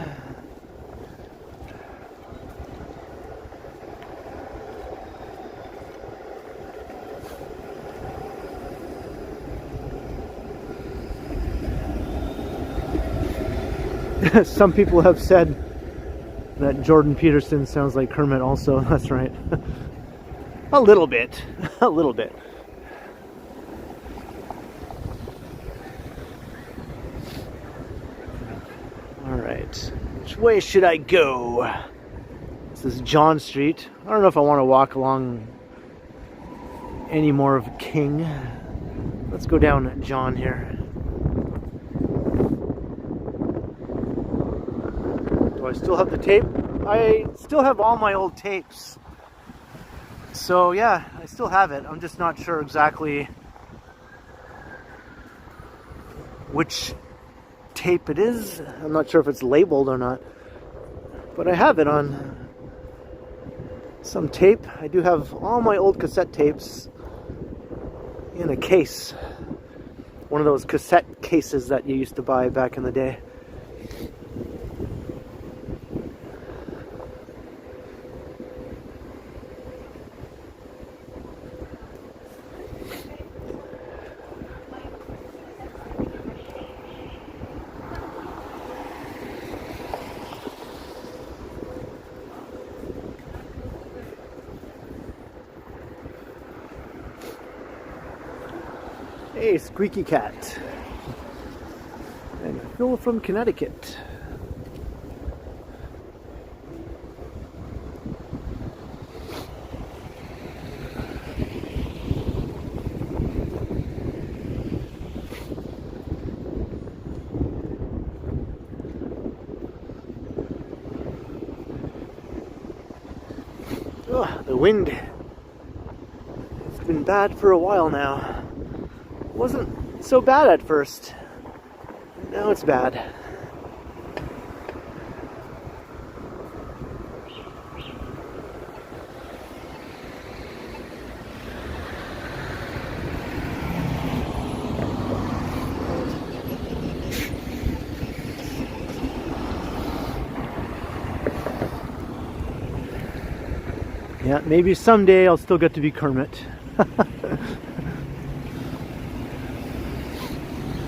Some people have said that Jordan Peterson sounds like Kermit also. That's right. A little bit. A little bit. Alright. Which way should I go? This is John Street. I don't know if I want to walk along any more of King. Let's go down John here. Do I still have the tape? I still have all my old tapes. So yeah, I still have it. I'm just not sure exactly which tape it is. I'm not sure if it's labeled or not. But I have it on some tape. I do have all my old cassette tapes in a case. One of those cassette cases that you used to buy back in the day. Hey, Squeaky Cat. And Phil from Connecticut. Oh, the wind is been bad for a while now. Wasn't so bad at first. Now it's bad. Yeah, maybe someday I'll still get to be Kermit.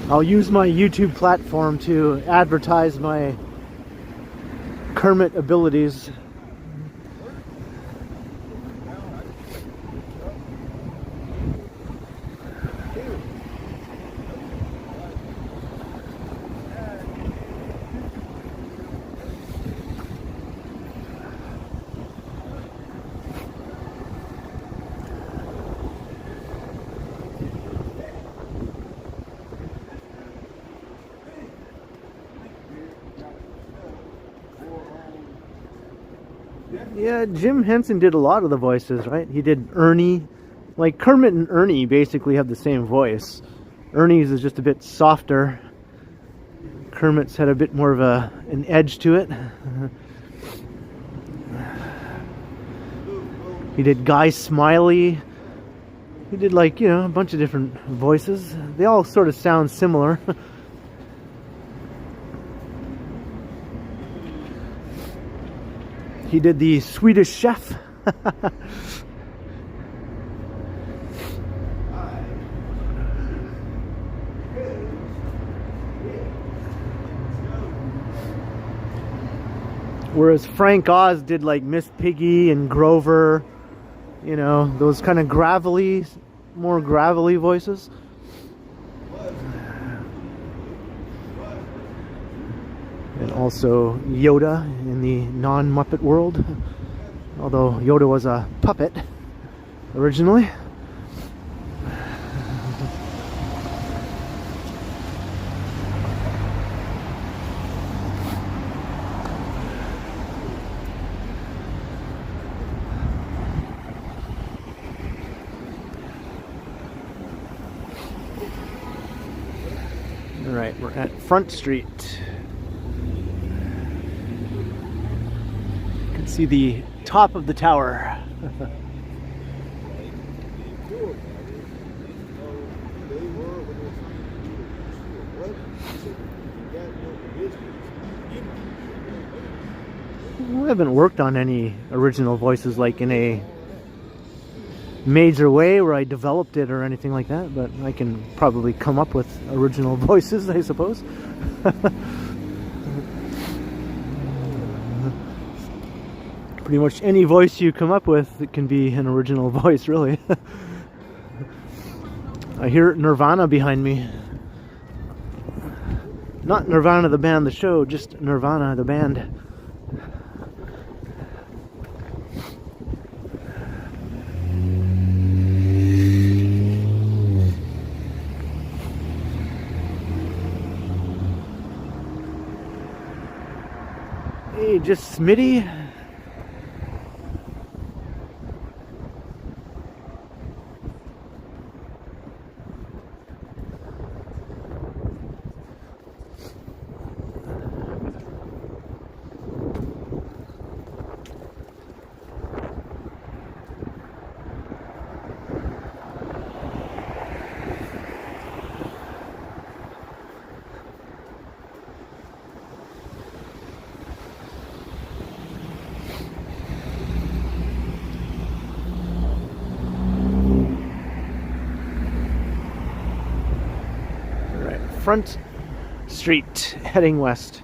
I'll use my YouTube platform to advertise my Kermit abilities. Yeah, Jim Henson did a lot of the voices, right? He did Ernie. Like Kermit and Ernie basically have the same voice. Ernie's is just a bit softer. Kermit's had a bit more of an edge to it. He did Guy Smiley. He did, like, you know, a bunch of different voices. They all sort of sound similar. He did the Swedish Chef. Whereas Frank Oz did like Miss Piggy and Grover, you know, those kind of gravelly, more gravelly voices. And also Yoda in the non-Muppet world, although Yoda was a puppet originally. All right, we're at Front Street. See the top of the tower. I haven't worked on any original voices like in a major way where I developed it or anything like that, but I can probably come up with original voices, I suppose. Pretty much any voice you come up with, it can be an original voice, really. I hear Nirvana behind me. Not Nirvana the band, the show, just Nirvana the band. Hey, just Smitty. Front Street, heading west.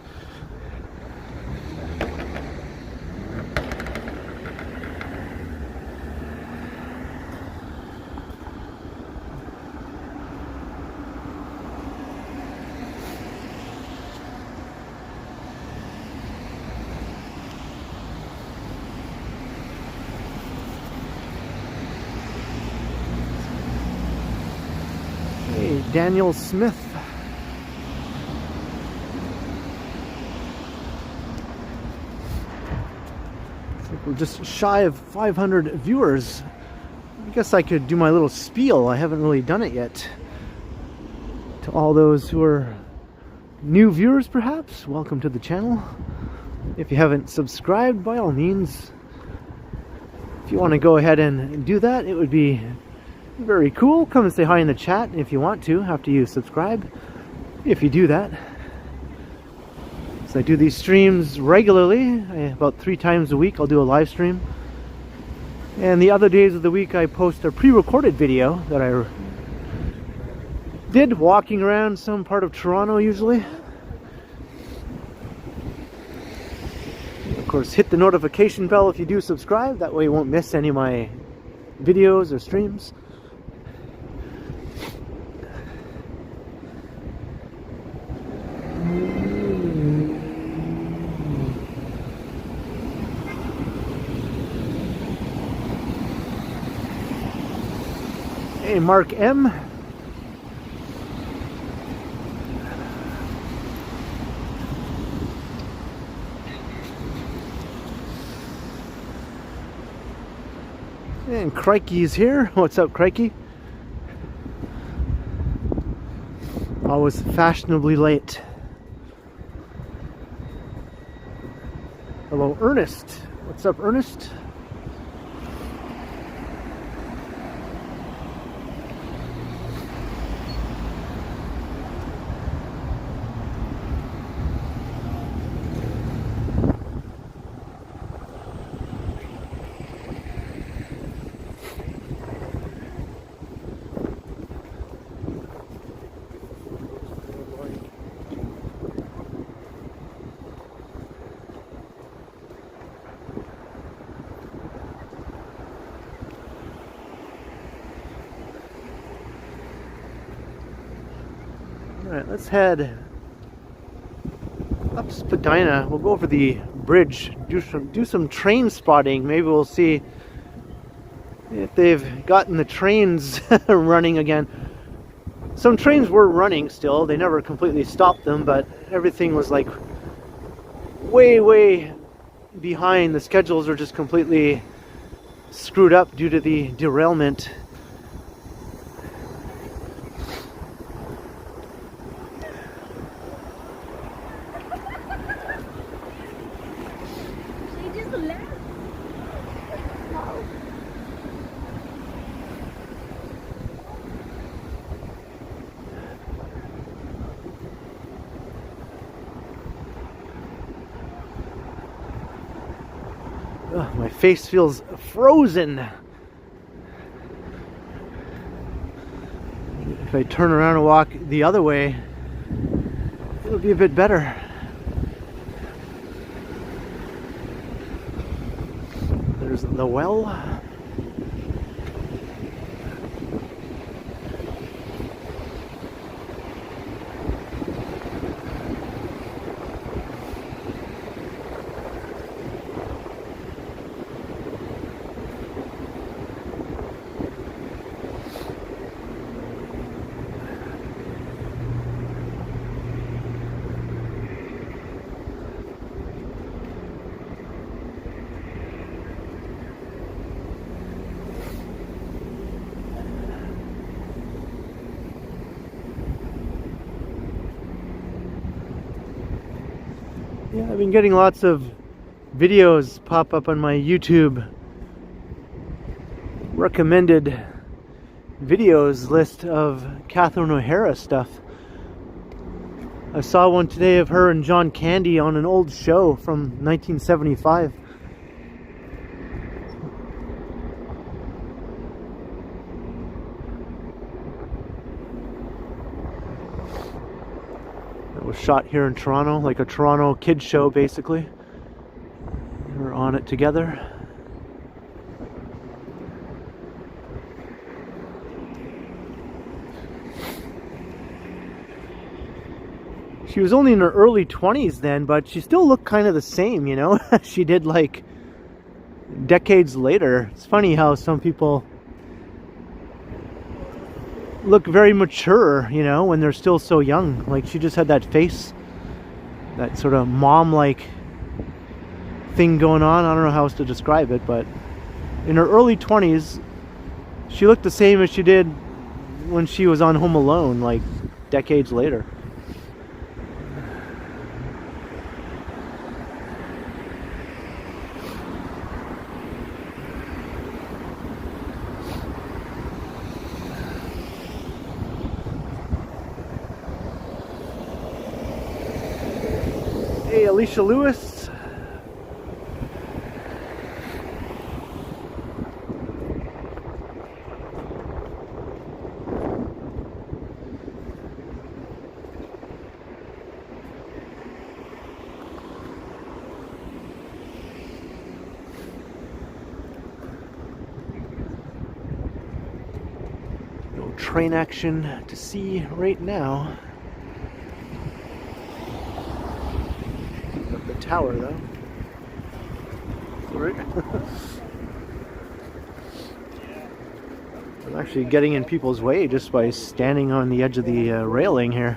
Hey, Daniel Smith. We're just shy of 500 viewers. guess I could do my little spiel. I haven't really done it yet. To all those who are new viewers, perhaps, welcome to the channel. If you haven't subscribed, by all means, if you want to go ahead and do that, it would be very cool. Come and say hi in the chat if you want to, after you subscribe, if you do that. So I do these streams regularly, about 3 times a week I'll do a live stream. And the other days of the week I post a pre-recorded video that I did walking around some part of Toronto usually. Of course, hit the notification bell if you do subscribe, that way you won't miss any of my videos or streams. Hey, Mark M. And Crikey's here. What's up, Crikey? Always fashionably late. Hello, Ernest. What's up, Ernest? Alright, let's head up Spadina. We'll go over the bridge, do some train spotting. Maybe we'll see if they've gotten the trains running again. Some trains were running still. They never completely stopped them, but everything was like way behind. The schedules are just completely screwed up due to the derailment. My face feels frozen. If I turn around and walk the other way, it'll be a bit better. There's the well. Yeah, I've been getting lots of videos pop up on my YouTube recommended videos list of Catherine O'Hara stuff. I saw one today of her and John Candy on an old show from 1975. Was shot here in Toronto, like a Toronto kids show basically. We're on it together. She was only in her early 20s then, but she still looked kind of the same, you know. She did like decades later. It's funny how some people look very mature, you know, when they're still so young. Like, she just had that face, that sort of mom-like thing going on. I don't know how else to describe it, but in her early 20s, She looked the same as she did when she was on Home Alone, like decades later. Hey, Alicia Lewis. No train action to see right now. Up the tower though. Right. I'm actually getting in people's way just by standing on the edge of the railing here.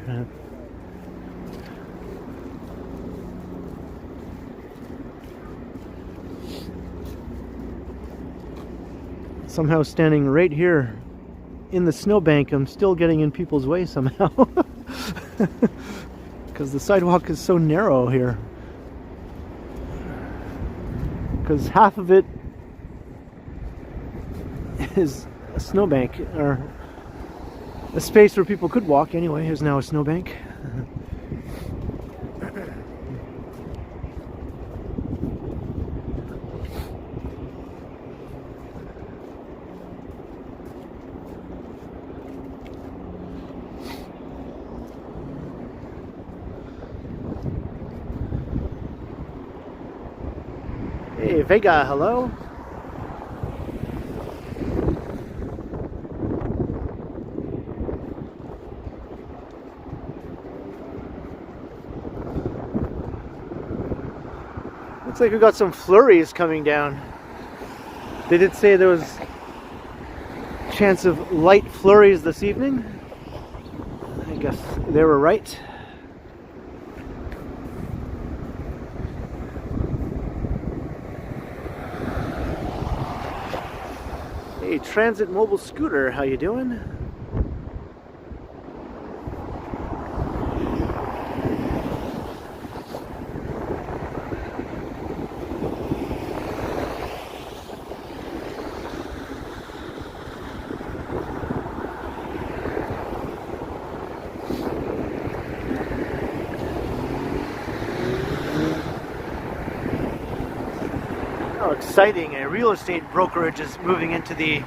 Somehow standing right here in the snowbank, I'm still getting in people's way somehow. Because the sidewalk is so narrow here. Because half of it is a snowbank, or a space where people could walk anyway, is now a snowbank. Hey, Vega, hello. Looks like we got some flurries coming down. They did say there was a chance of light flurries this evening. I guess they were right. Hey, Transit Mobile Scooter, how you doing? How exciting, a real estate brokerage is moving into the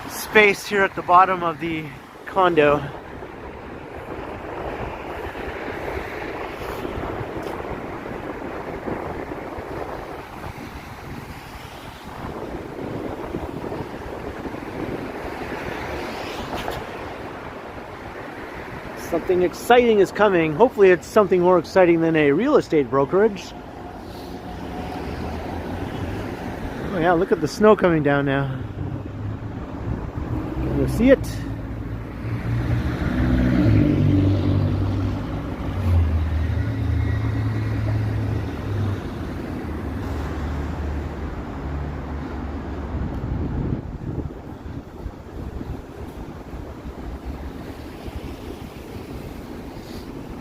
space here at the bottom of the condo. Something exciting is coming. Hopefully it's something more exciting than a real estate brokerage. Oh yeah, look at the snow coming down now. Can you see it?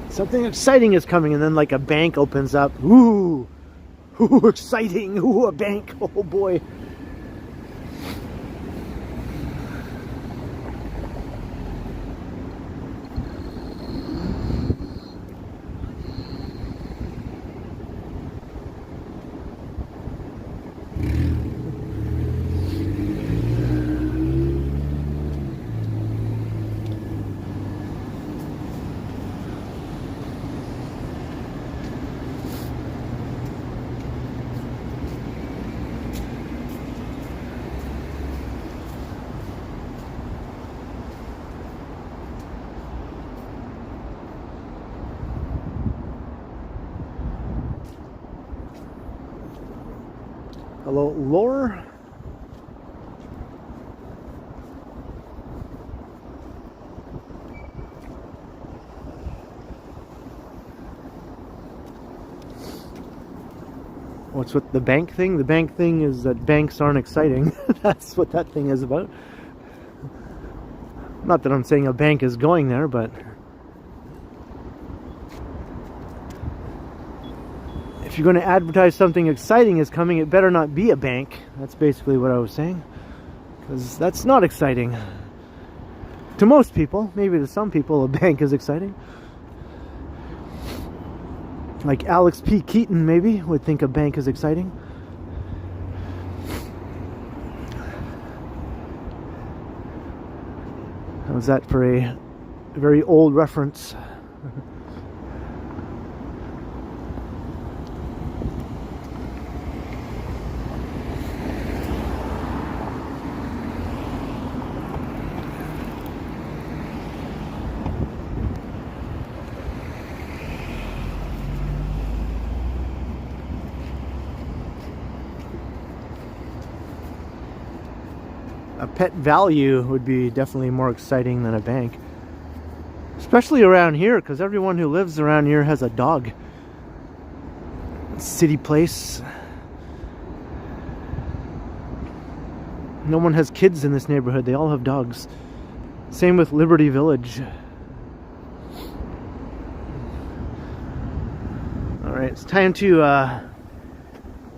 Something exciting is coming, and then like a bank opens up. Ooh! Ooh, exciting! Ooh, a bank! Oh boy! Hello, Lore. What's with the bank thing? The bank thing is that banks aren't exciting. That's what that thing is about. Not that I'm saying a bank is going there, but if you're going to advertise something exciting is coming, it better not be a bank. That's basically what I was saying. Because that's not exciting. To most people, maybe to some people, a bank is exciting. Like Alex P. Keaton, maybe, would think a bank is exciting. How's that for a very old reference? A pet value would be definitely more exciting than a bank. Especially around here, because everyone who lives around here has a dog. City place. No one has kids in this neighborhood. They all have dogs. Same with Liberty Village. Alright, it's time to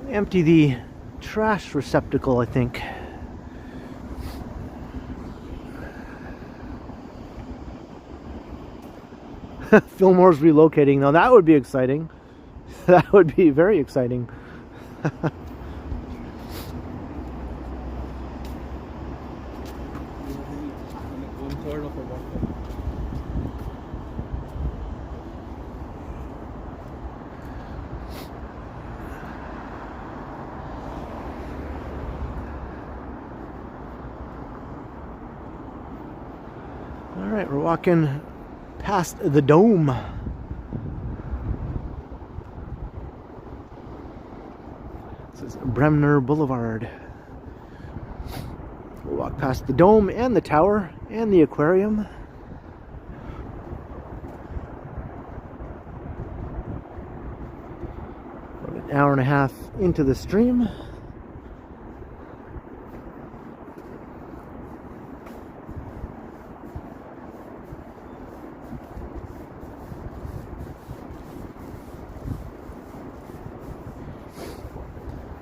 empty the trash receptacle, I think. Fillmore's relocating. Now that would be exciting. That would be very exciting. Alright, we're walking past the dome. This is Bremner Boulevard. We'll walk past the dome and the tower and the aquarium. About an hour and a half into the stream.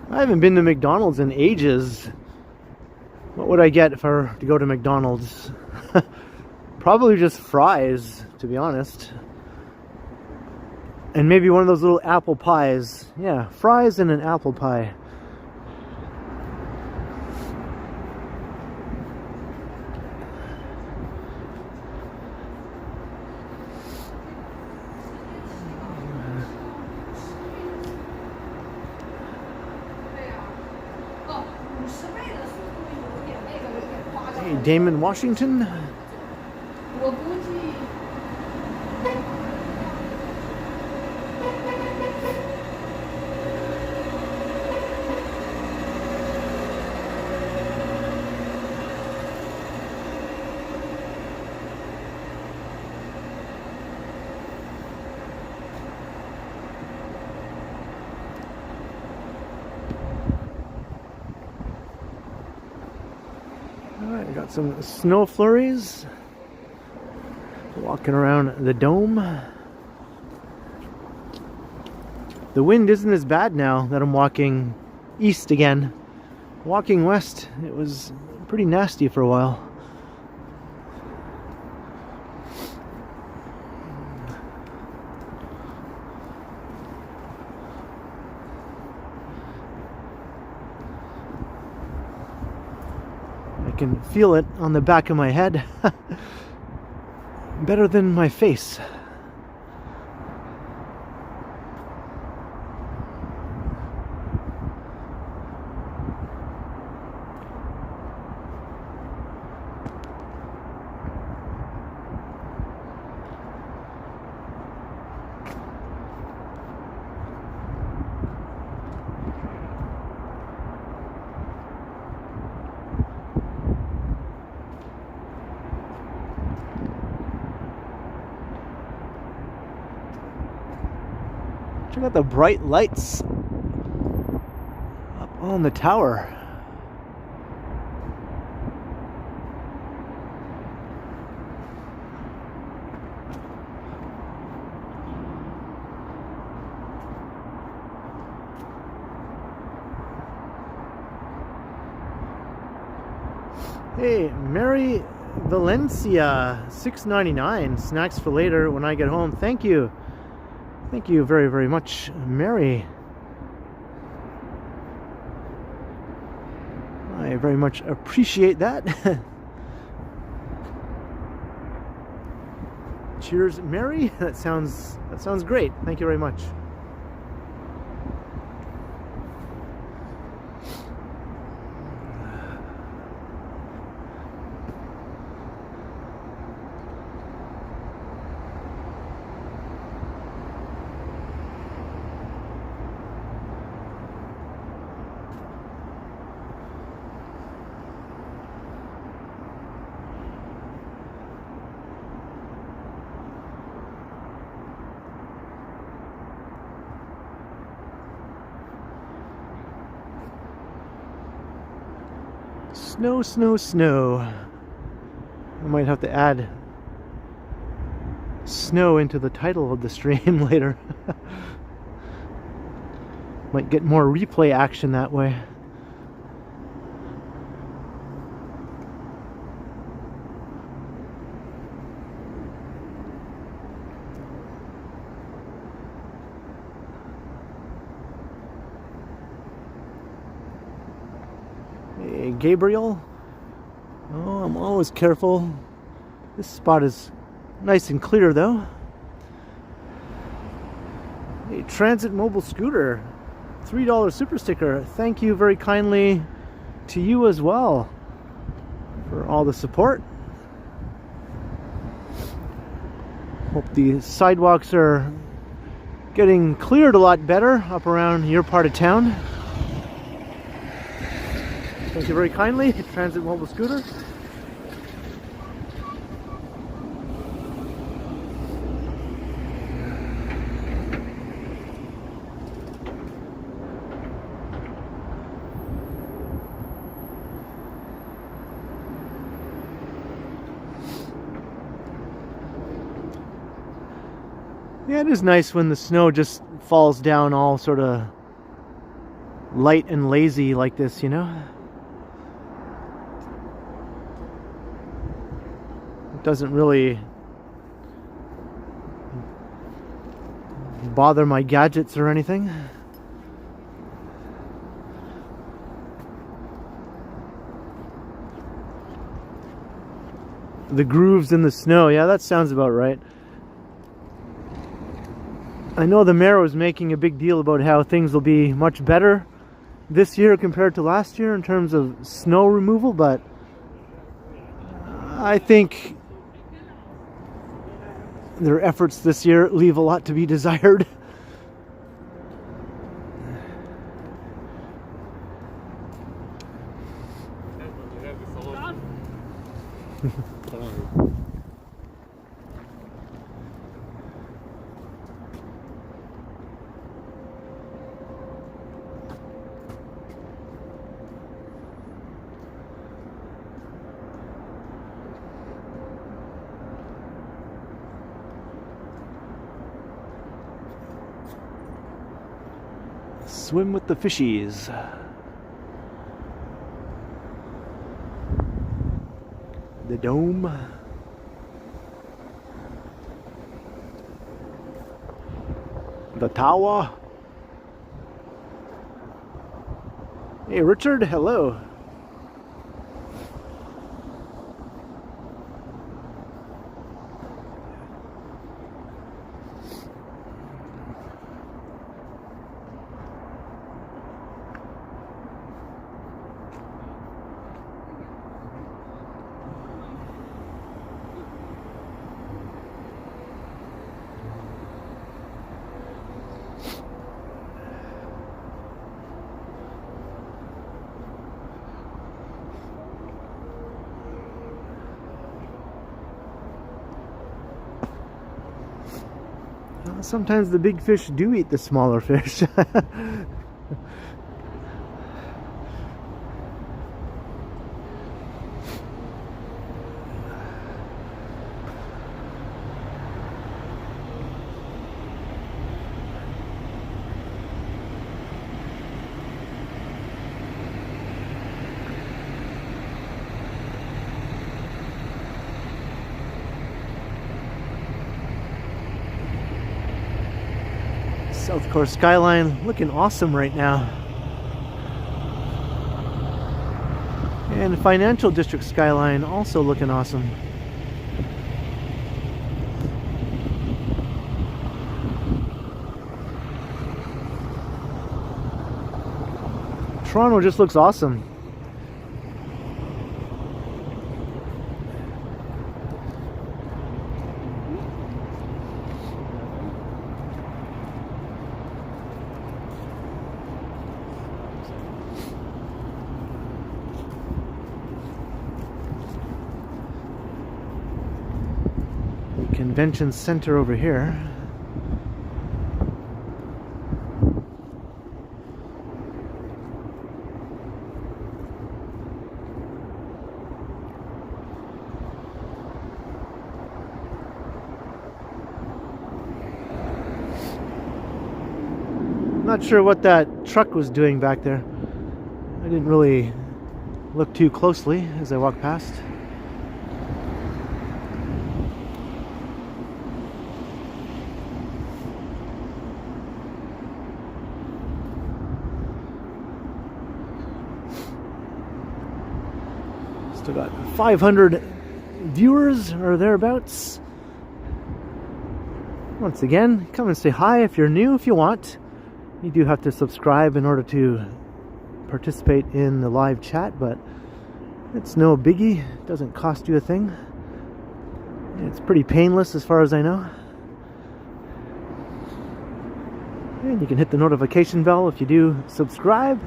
I haven't been to McDonald's in ages. What would I get if I were to go to McDonald's? Probably just fries, to be honest. And maybe one of those little apple pies. Yeah, fries and an apple pie. Damon, Washington. Alright, got some snow flurries. Walking around the dome. The wind isn't as bad now that I'm walking east again. Walking west, it was pretty nasty for a while. I can feel it on the back of my head. Better than my face. Check out the bright lights on the tower. Hey, Mary Valencia, $6.99. Snacks for later when I get home. Thank you. Thank you very, very much, Mary. I very much appreciate that. Cheers, Mary. That sounds great. Thank you very much. Snow, snow, snow. I might have to add snow into the title of the stream later. Might get more replay action that way. Gabriel. Oh, I'm always careful. This spot is nice and clear though. A Transit Mobile Scooter, $3 super sticker. Thank you very kindly to you as well for all the support. Hope the sidewalks are getting cleared a lot better up around your part of town. Thank you very kindly, Transit Mobile Scooter. Yeah, it is nice when the snow just falls down all sort of light and lazy like this, you know? Doesn't really bother my gadgets or anything. The grooves in the snow, yeah, that sounds about right. I know the mayor was making a big deal about how things will be much better this year compared to last year in terms of snow removal, but I think their efforts this year leave a lot to be desired. Swim with the fishies. The dome. The tower. Hey Richard, hello. Sometimes the big fish do eat the smaller fish. South Coast skyline looking awesome right now. And Financial District skyline also looking awesome. Toronto just looks awesome. Convention center over here. Not sure what that truck was doing back there. I didn't really look too closely as I walked past. Still got 500 viewers or thereabouts. Once again, come and say hi if you're new, if you want. You do have to subscribe in order to participate in the live chat, but it's no biggie. It doesn't cost you a thing. It's pretty painless as far as I know. And you can hit the notification bell if you do subscribe.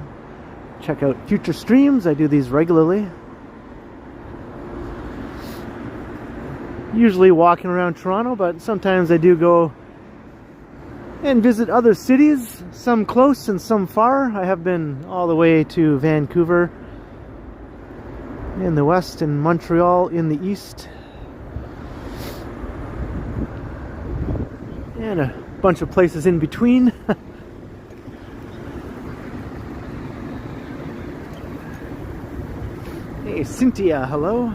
Check out future streams. I do these regularly. Usually walking around Toronto, but sometimes I do go and visit other cities, some close and some far. I have been all the way to Vancouver in the west and Montreal in the east. And a bunch of places in between. Hey Cynthia, hello.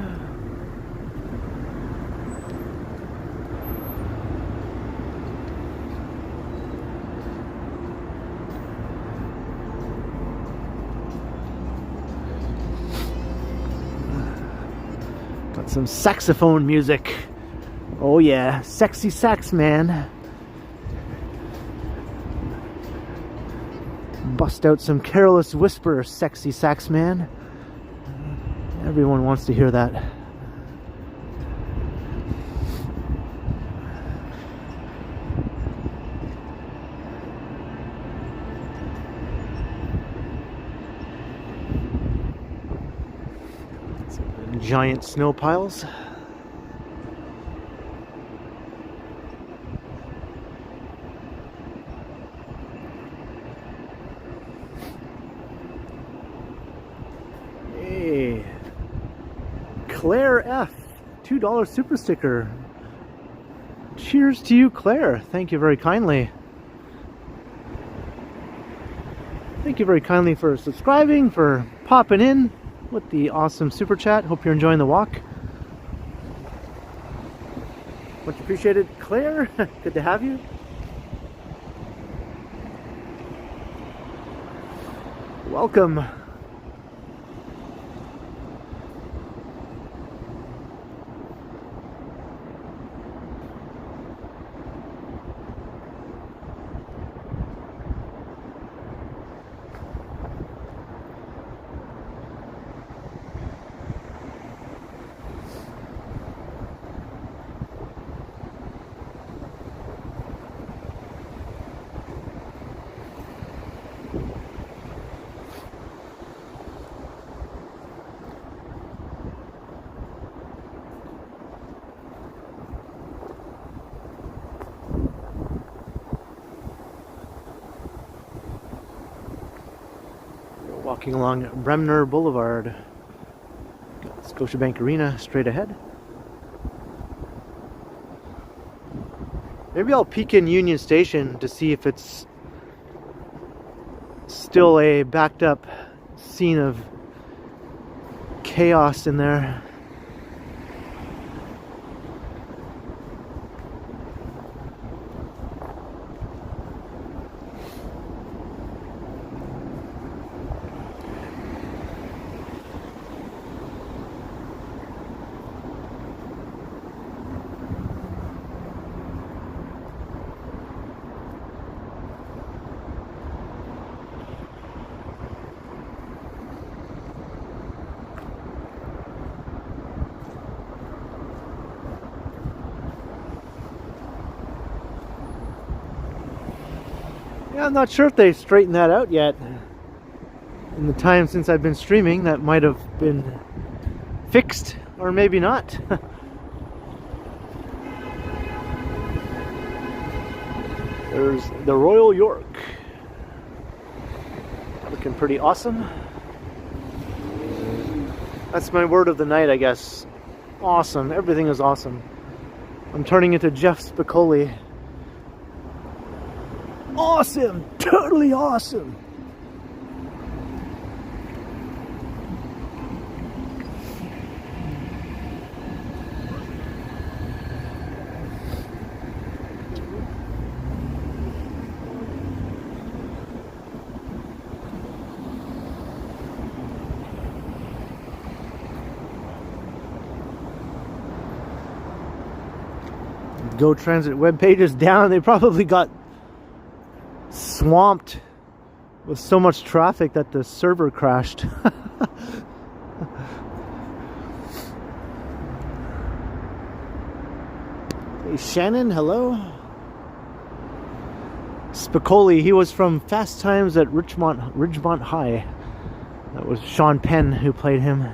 Some saxophone music. Oh yeah, sexy sax man. Bust out some careless whisper, sexy sax man. Everyone wants to hear that. Giant snow piles. Hey, Claire F, $2 super sticker. Cheers to you, Claire. Thank you very kindly. Thank you very kindly for subscribing, for popping in with the awesome super chat. Hope you're enjoying the walk. Much appreciated, Claire. Good to have you. Welcome. Walking along Bremner Boulevard. Got Scotiabank Arena straight ahead. Maybe I'll peek in Union Station to see if it's still a backed up scene of chaos in there. Yeah, I'm not sure if they straightened that out yet. In the time since I've been streaming, that might have been fixed, or maybe not. There's the Royal York. Looking pretty awesome. That's my word of the night, I guess. Awesome. Everything is awesome. I'm turning into Jeff Spicoli. Awesome! Totally awesome! Go Transit web pages down. They probably got swamped with so much traffic that the server crashed. Hey Shannon, hello. Spicoli, he was from Fast Times at Ridgemont High. That was Sean Penn who played him.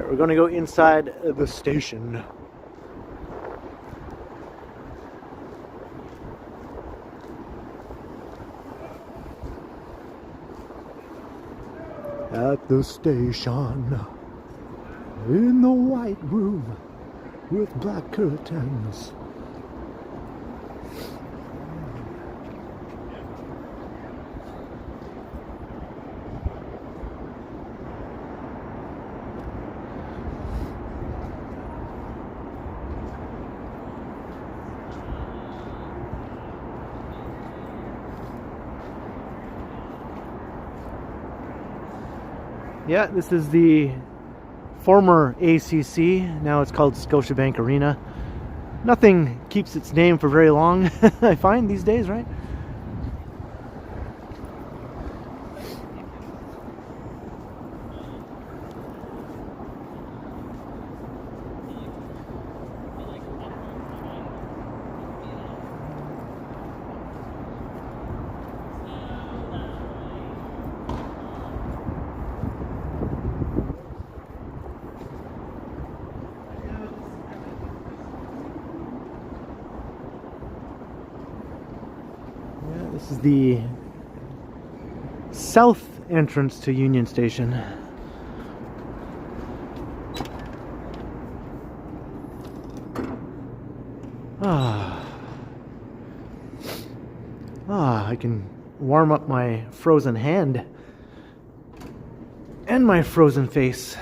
We're going to go inside the station. At the station, in the white room with black curtains. Yeah, this is the former ACC. Now it's called Scotiabank Arena. Nothing keeps its name for very long, I find, these days, right? This is the south entrance to Union Station. I can warm up my frozen hand and my frozen face.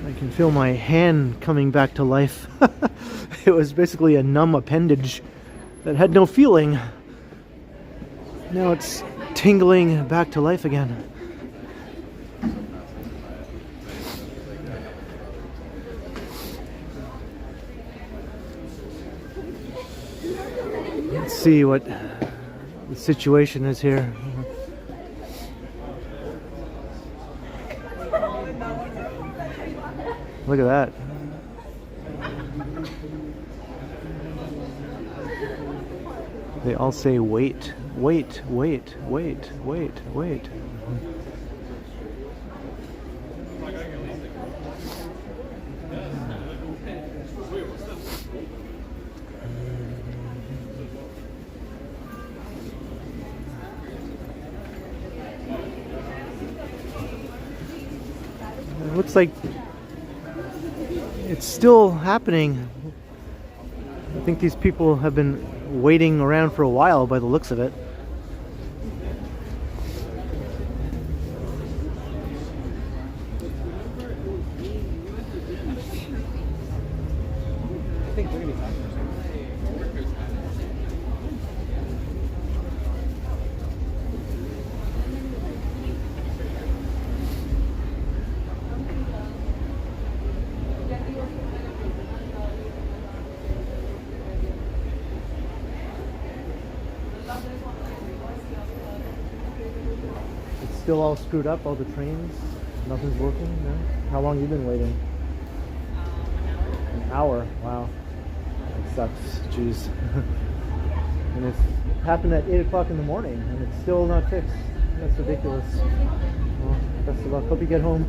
I can feel my hand coming back to life. It was basically a numb appendage that had no feeling. Now it's tingling back to life again. Let's see what the situation is here. Look at that. They all say wait, wait, wait, wait, wait, wait. looks like it's still happening. I think these people have been waiting around for a while by the looks of it. Still all screwed up, all the trains, nothing's working. No? How long have you been waiting? An hour. Wow, that sucks. Jeez. And it's happened at 8 o'clock in the morning, and it's still not fixed. That's ridiculous. Well, best of luck. Hope you get home.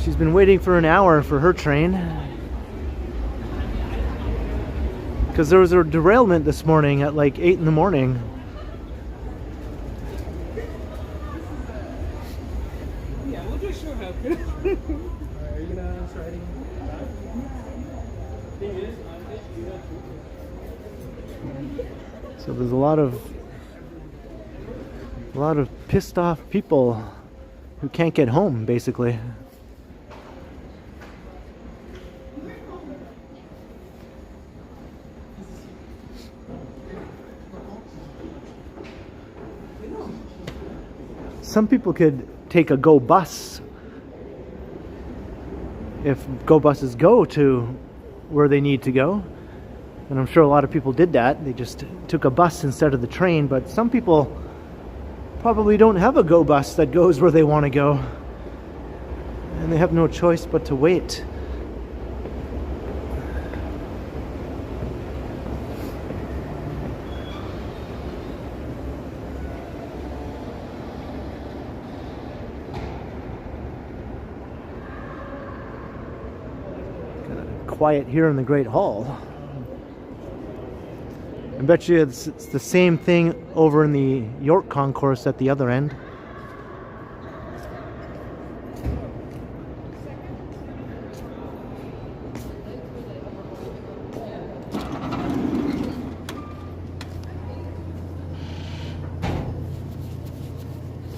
She's been waiting for an hour for her train. Because there was a derailment this morning at like 8 in the morning. Yeah, we'll just show how good. Are you gonna start heading back? So there's a lot of pissed off people who can't get home, basically. Some people could take a go bus if go buses go to where they need to go. And I'm sure a lot of people did that. They just took a bus instead of the train. But some people probably don't have a go bus that goes where they want to go. And they have no choice but to wait. Quiet here in the Great Hall. I bet you it's the same thing over in the York Concourse at the other end.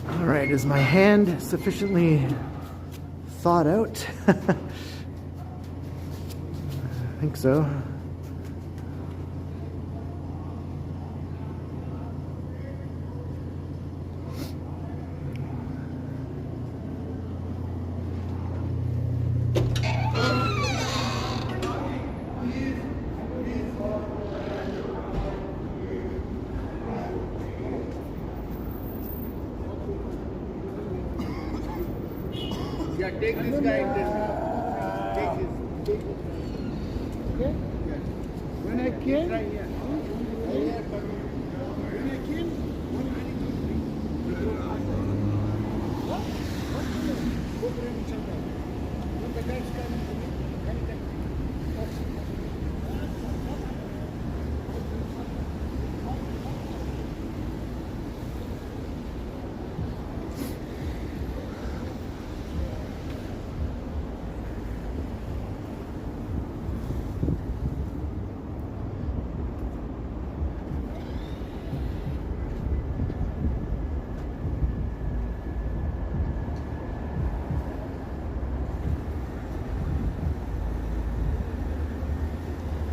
Alright, is my hand sufficiently thawed out? I think so. Yeah, take this guy and take this. Okay? When I came, when I came, when the guys come,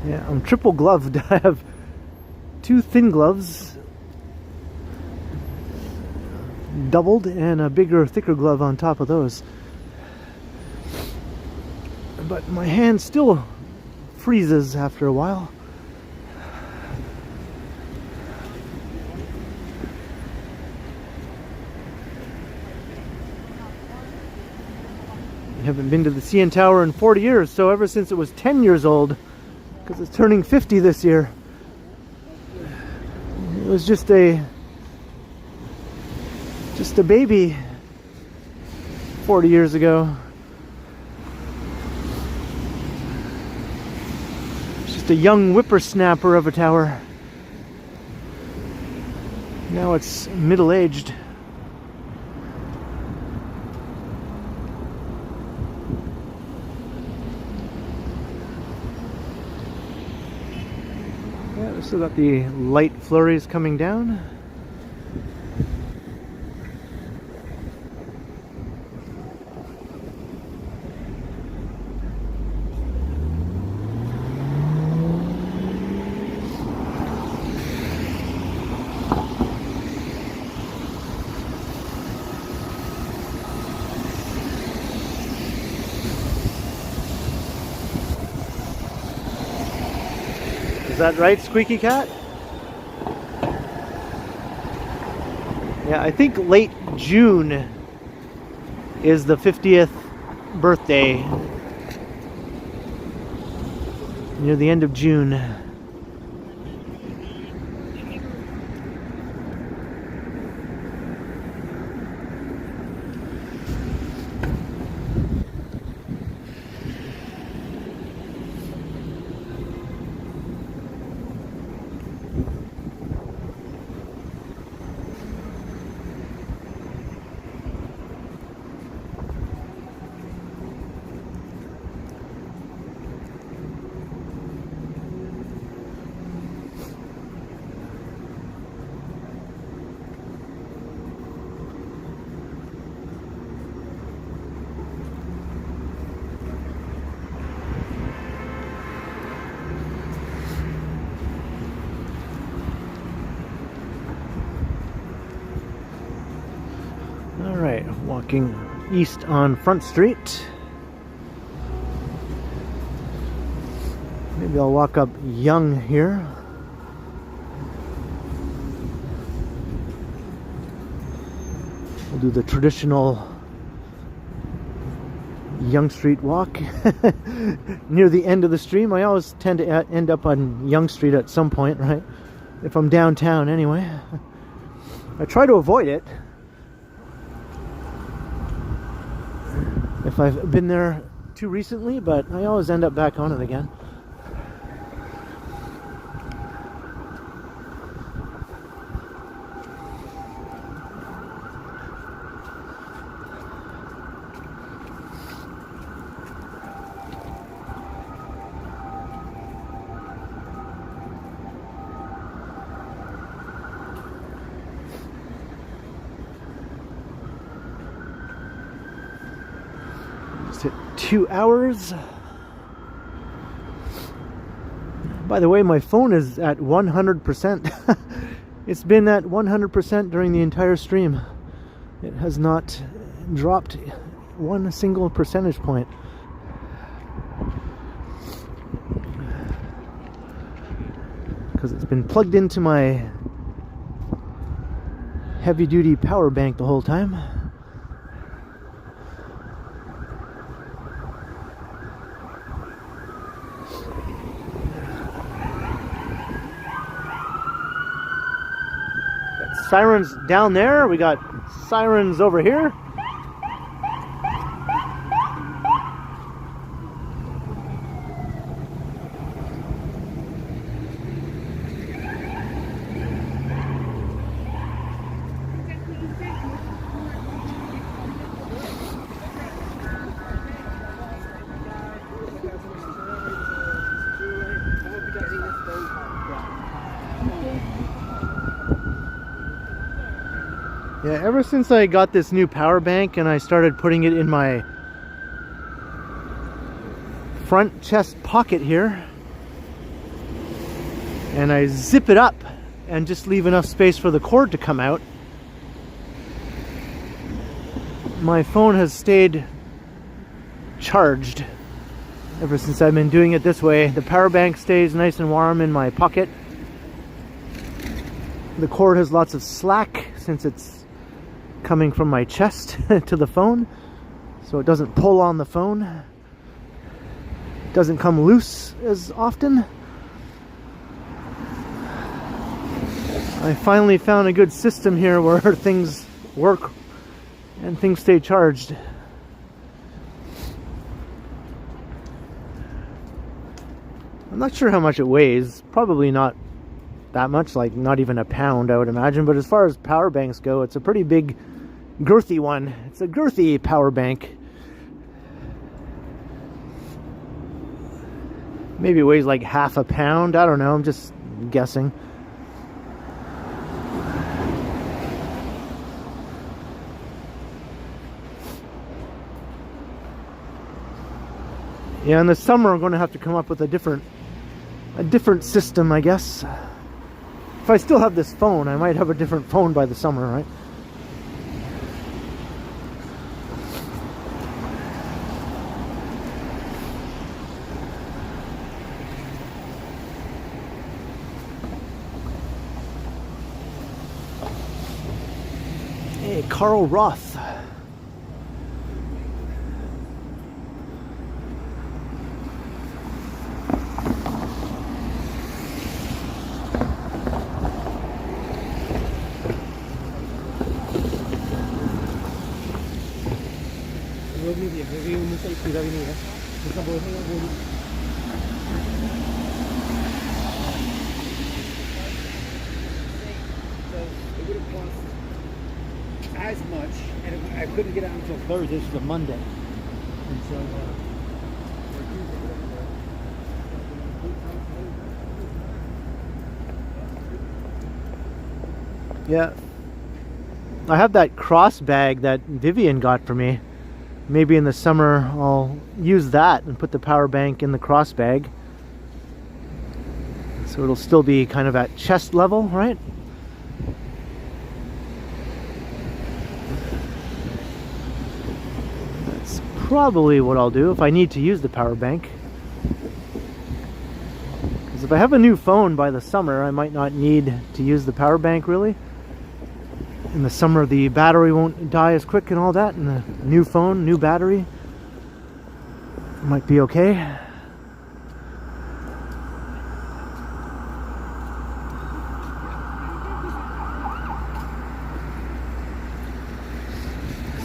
Yeah, I'm triple gloved. I have 2 thin gloves, doubled, and a bigger, thicker glove on top of those. But my hand still freezes after a while. I haven't been to the CN Tower in 40 years, so ever since it was 10 years old, because it's turning 50 this year. It was just a baby 40 years ago. Just a young whippersnapper of a tower. Now it's middle-aged. Yeah, we still got the light flurries coming down. Is that right, Squeaky Cat? Yeah, I think late June is the 50th birthday. Near the end of June. Alright, walking east on Front Street. Maybe I'll walk up Young here. We'll do the traditional Young Street walk. Near the end of the stream. I always tend to end up on Young Street at some point, right? If I'm downtown anyway. I try to avoid it. If I've been there too recently, but I always end up back on it again. Hit 2 hours. By the way, my phone is at 100%. It's been at 100% during the entire stream. It has not dropped one single percentage point. Because it's been plugged into my heavy-duty power bank the whole time. Sirens down there, we got sirens over here. Yeah, ever since I got this new power bank and I started putting it in my front chest pocket here, and I zip it up and just leave enough space for the cord to come out, my phone has stayed charged ever since I've been doing it this way. The power bank stays nice and warm in my pocket. The cord has lots of slack since it's coming from my chest to the phone, so it doesn't pull on the phone. It doesn't come loose as often. I finally found a good system here where things work and things stay charged. I'm not sure how much it weighs. Probably not that much, like not even a pound, I would imagine. But as far as power banks go, it's a pretty big, girthy one. It's a girthy power bank. Maybe it weighs like half a pound. I don't know. I'm just guessing. Yeah, in the summer I'm going to have to come up with a different system, I guess. If I still have this phone, I might have a different phone by the summer, right? Hey, Carl Roth. As much, and I couldn't get out until Thursday. This is a Monday, and so yeah, I have that cross bag that Vivian got for me. Maybe in the summer I'll use that and put the power bank in the cross bag, so it'll still be kind of at chest level, right? Probably what I'll do if I need to use the power bank, because if I have a new phone by the summer, I might not need to use the power bank really. In the summer the battery won't die as quick and all that, and the new phone, new battery, might be okay.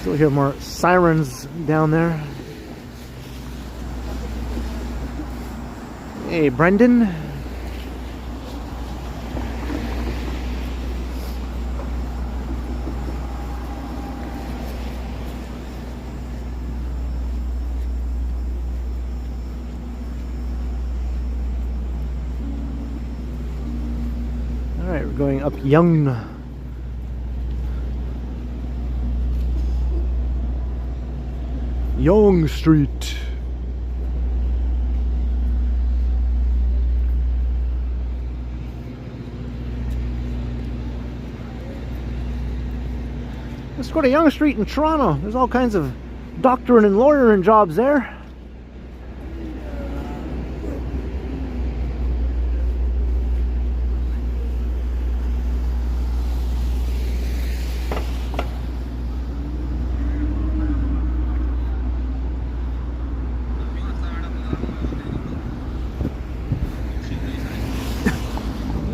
Still hear more sirens down there. Hey, Brendan. All right, we're going up Young. Young Street. Let's go to Young Street in Toronto. There's all kinds of doctoring and lawyering jobs there.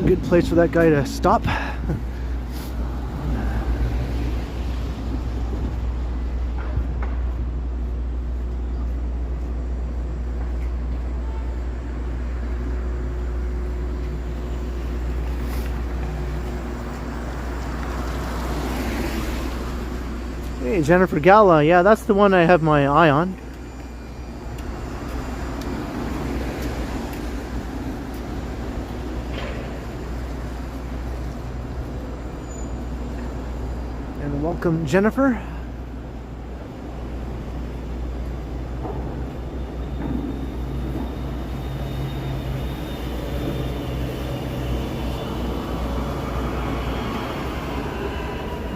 Good place for that guy to stop. Hey, Jennifer Gala. Yeah, that's the one I have my eye on. And welcome, Jennifer.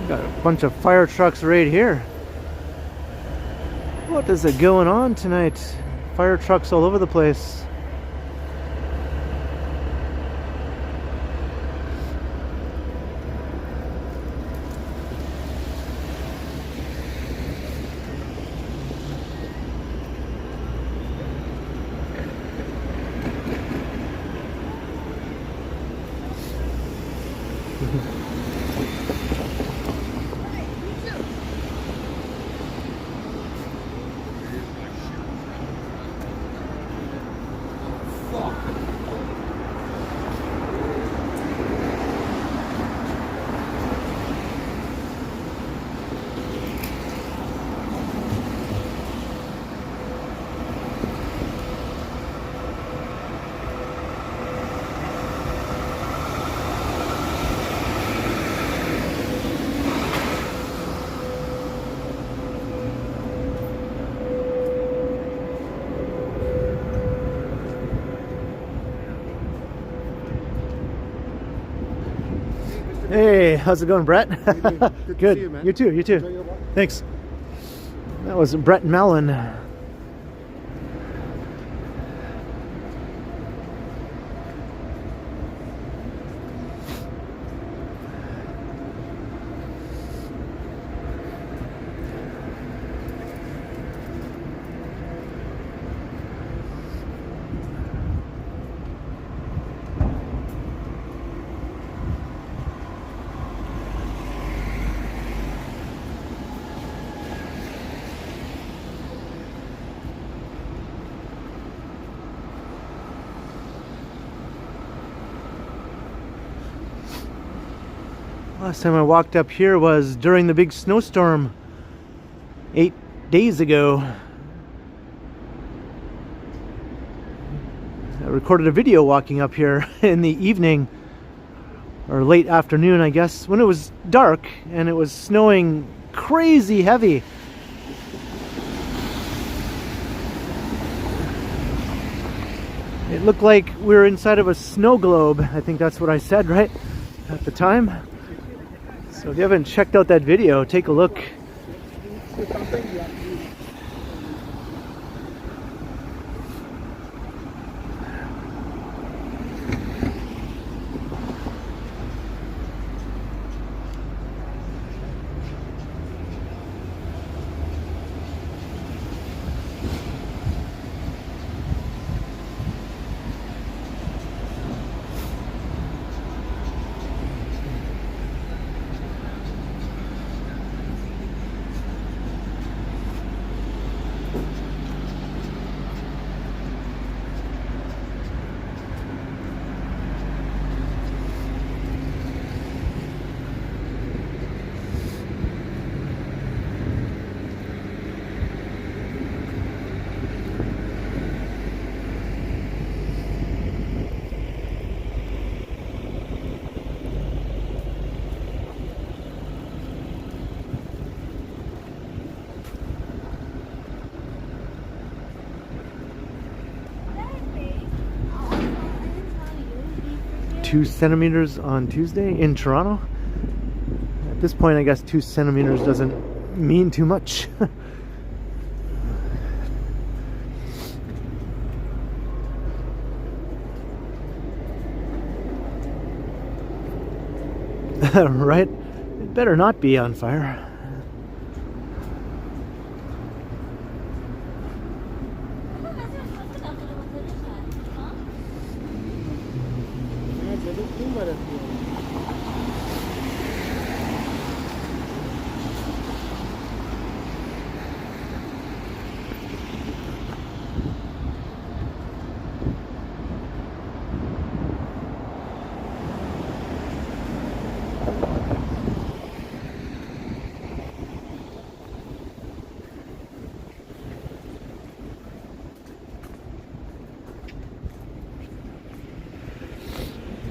Got a bunch of fire trucks right here. What is it going on tonight? Fire trucks all over the place. Hey, how's it going, Brett? Good to Good. see you, man. You too, you Enjoy too. your walk. Thanks. That was Brett Mellon. Last time I walked up here was during the big snowstorm 8 days ago. I recorded a video walking up here in the evening, or late afternoon I guess, when it was dark and it was snowing crazy heavy. It looked like we were inside of a snow globe. I think that's what I said, right? At the time. So if you haven't checked out that video, take a look. Two centimeters on Tuesday in Toronto. At this point, I guess 2 centimeters doesn't mean too much. Right? It better not be on fire.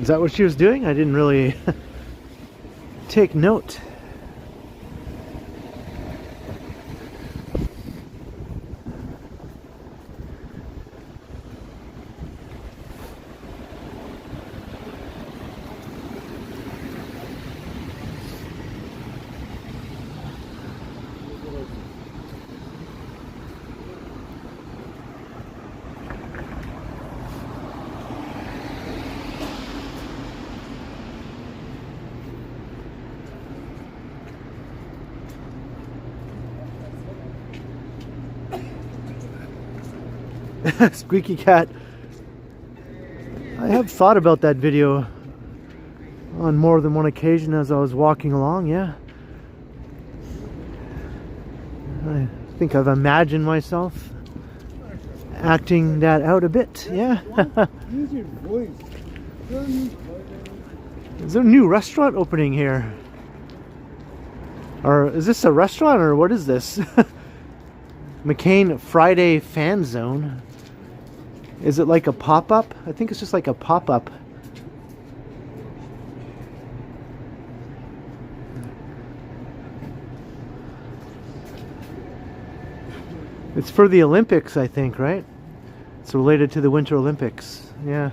Is that what she was doing? I didn't really take note. Squeaky cat. I have thought about that video on more than one occasion as I was walking along, yeah. I think I've imagined myself acting that out a bit, yeah. Use your voice. Is there a new restaurant opening here? Or is this a restaurant or what is this? McCain Friday Fan Zone. Is it like a pop-up? I think it's just like a pop-up. It's for the Olympics, I think, right? It's related to the Winter Olympics. Yeah.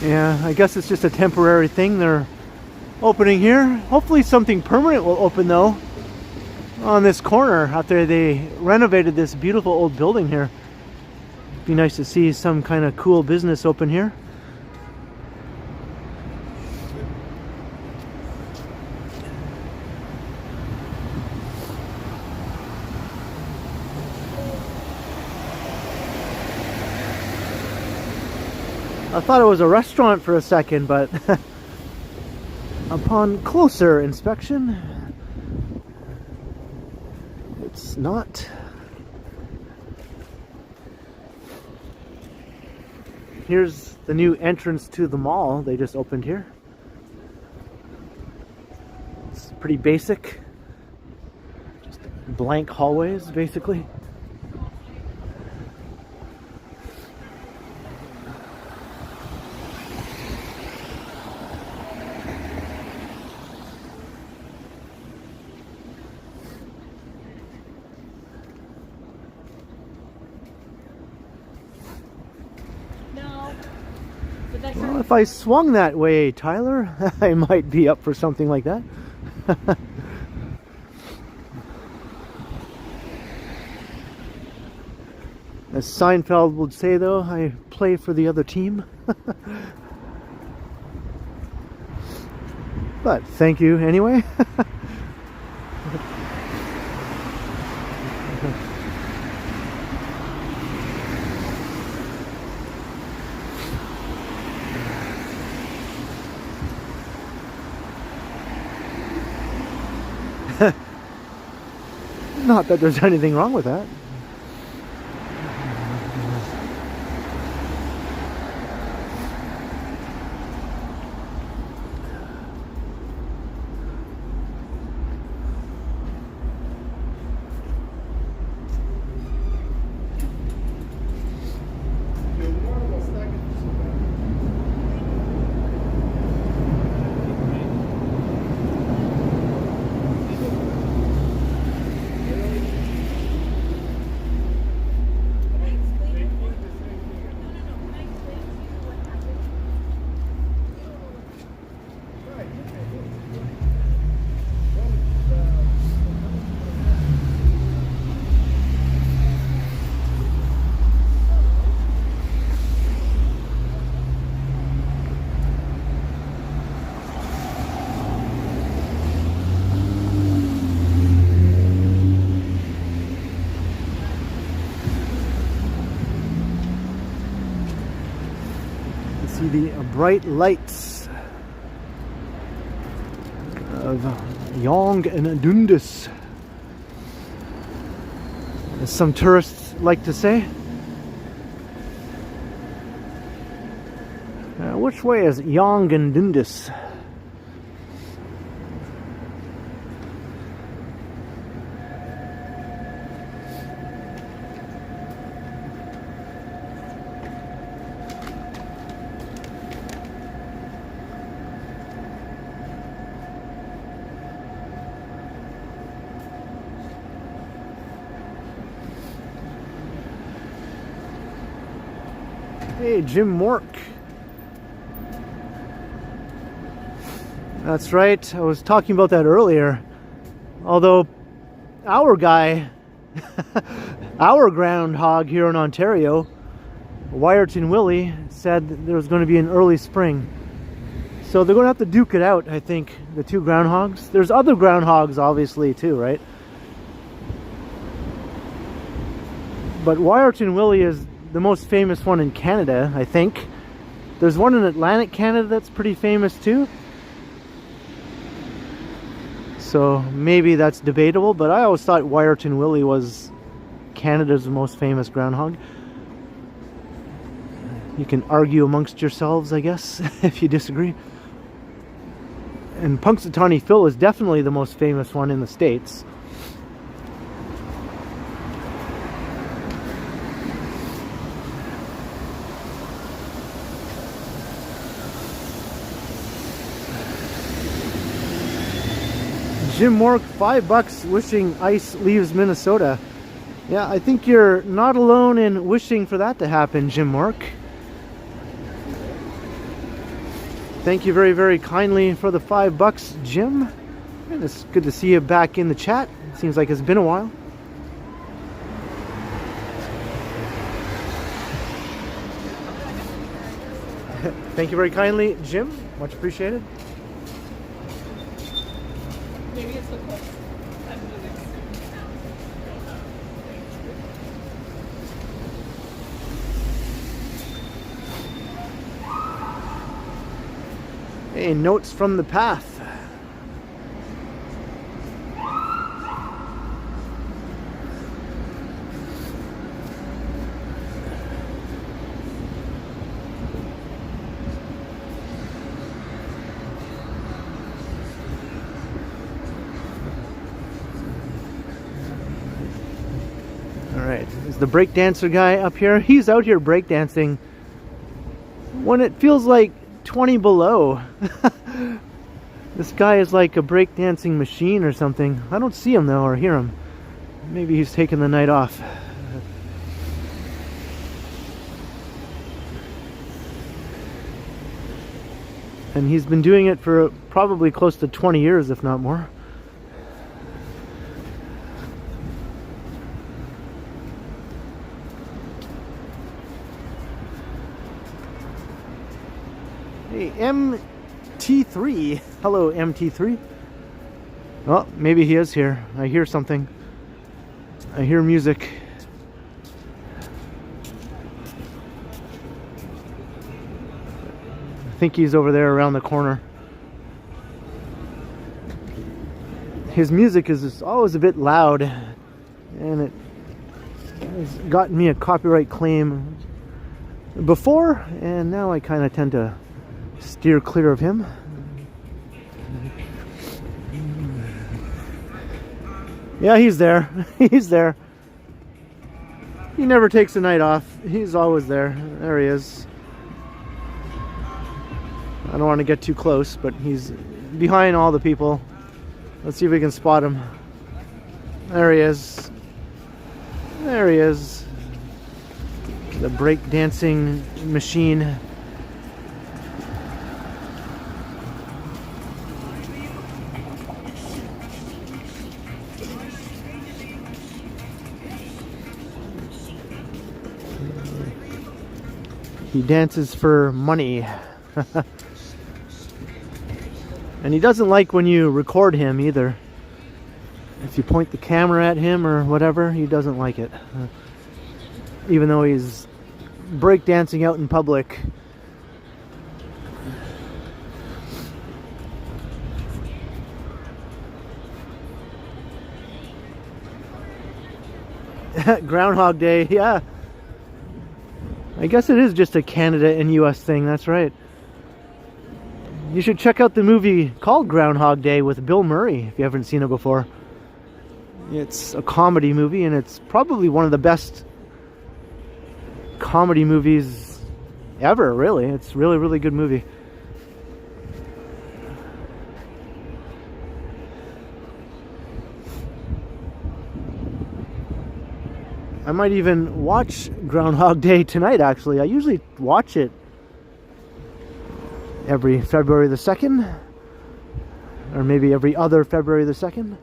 Yeah, I guess it's just a temporary thing they're opening here. Hopefully something permanent will open though. On this corner out there, they renovated this beautiful old building here. Be nice to see some kind of cool business open here. I thought it was a restaurant for a second, but upon closer inspection, it's not. Here's the new entrance to the mall they just opened here. It's pretty basic. Just blank hallways, basically. Well, if I swung that way, Tyler, I might be up for something like that. As Seinfeld would say, though, I play for the other team. But thank you anyway. Not that there's anything wrong with that. See the bright lights of Yonge and Dundas, as some tourists like to say. Which way is Yonge and Dundas? Hey, Jim Mork. That's right, I was talking about that earlier. Although our guy, our groundhog here in Ontario, Wyerton Willie, said there was going to be an early spring. So they're going to have to duke it out, I think, the two groundhogs. There's other groundhogs, obviously, too, right? But Wyerton Willie is the most famous one in Canada, I think. There's one in Atlantic Canada that's pretty famous, too. So maybe that's debatable, but I always thought Wyerton Willie was Canada's most famous groundhog. You can argue amongst yourselves, I guess, if you disagree. And Punxsutawney Phil is definitely the most famous one in the States. Jim Mork, $5 wishing ice leaves Minnesota. Yeah, I think you're not alone in wishing for that to happen, Jim Mork. thank you very, very kindly for the $5, Jim. And it's good to see you back in the chat. Seems like it's been a while. Thank you very kindly, Jim. Much appreciated. Maybe it's the close. Hey, notes from the path. Alright, is the breakdancer guy up here? He's out here breakdancing when it feels like 20 below. This guy is like a breakdancing machine or something. I don't see him though, or hear him. Maybe he's taking the night off. And he's been doing it for probably close to 20 years, if not more. Hey, MT3. Hello, MT3. Well, maybe he is here. I hear something. I hear music. I think he's over there around the corner. His music is just always a bit loud, and it has gotten me a copyright claim before, and now I kind of tend to steer clear of him. Yeah, he's there. He's there. He never takes a night off. He's always there. There he is. I don't want to get too close, but he's behind all the people. Let's see if we can spot him. There he is. There he is. The break-dancing machine. He dances for money. And he doesn't like when you record him either. If you point the camera at him or whatever, he doesn't like it. Even though he's breakdancing out in public. Groundhog Day, yeah. I guess it is just a Canada and US thing, that's right. You should check out the movie called Groundhog Day with Bill Murray if you haven't seen it before. It's a comedy movie, and it's probably one of the best comedy movies ever, really. It's a really, really good movie. I might even watch Groundhog Day tonight, actually. I usually watch it every February the 2nd, or maybe every other February the 2nd.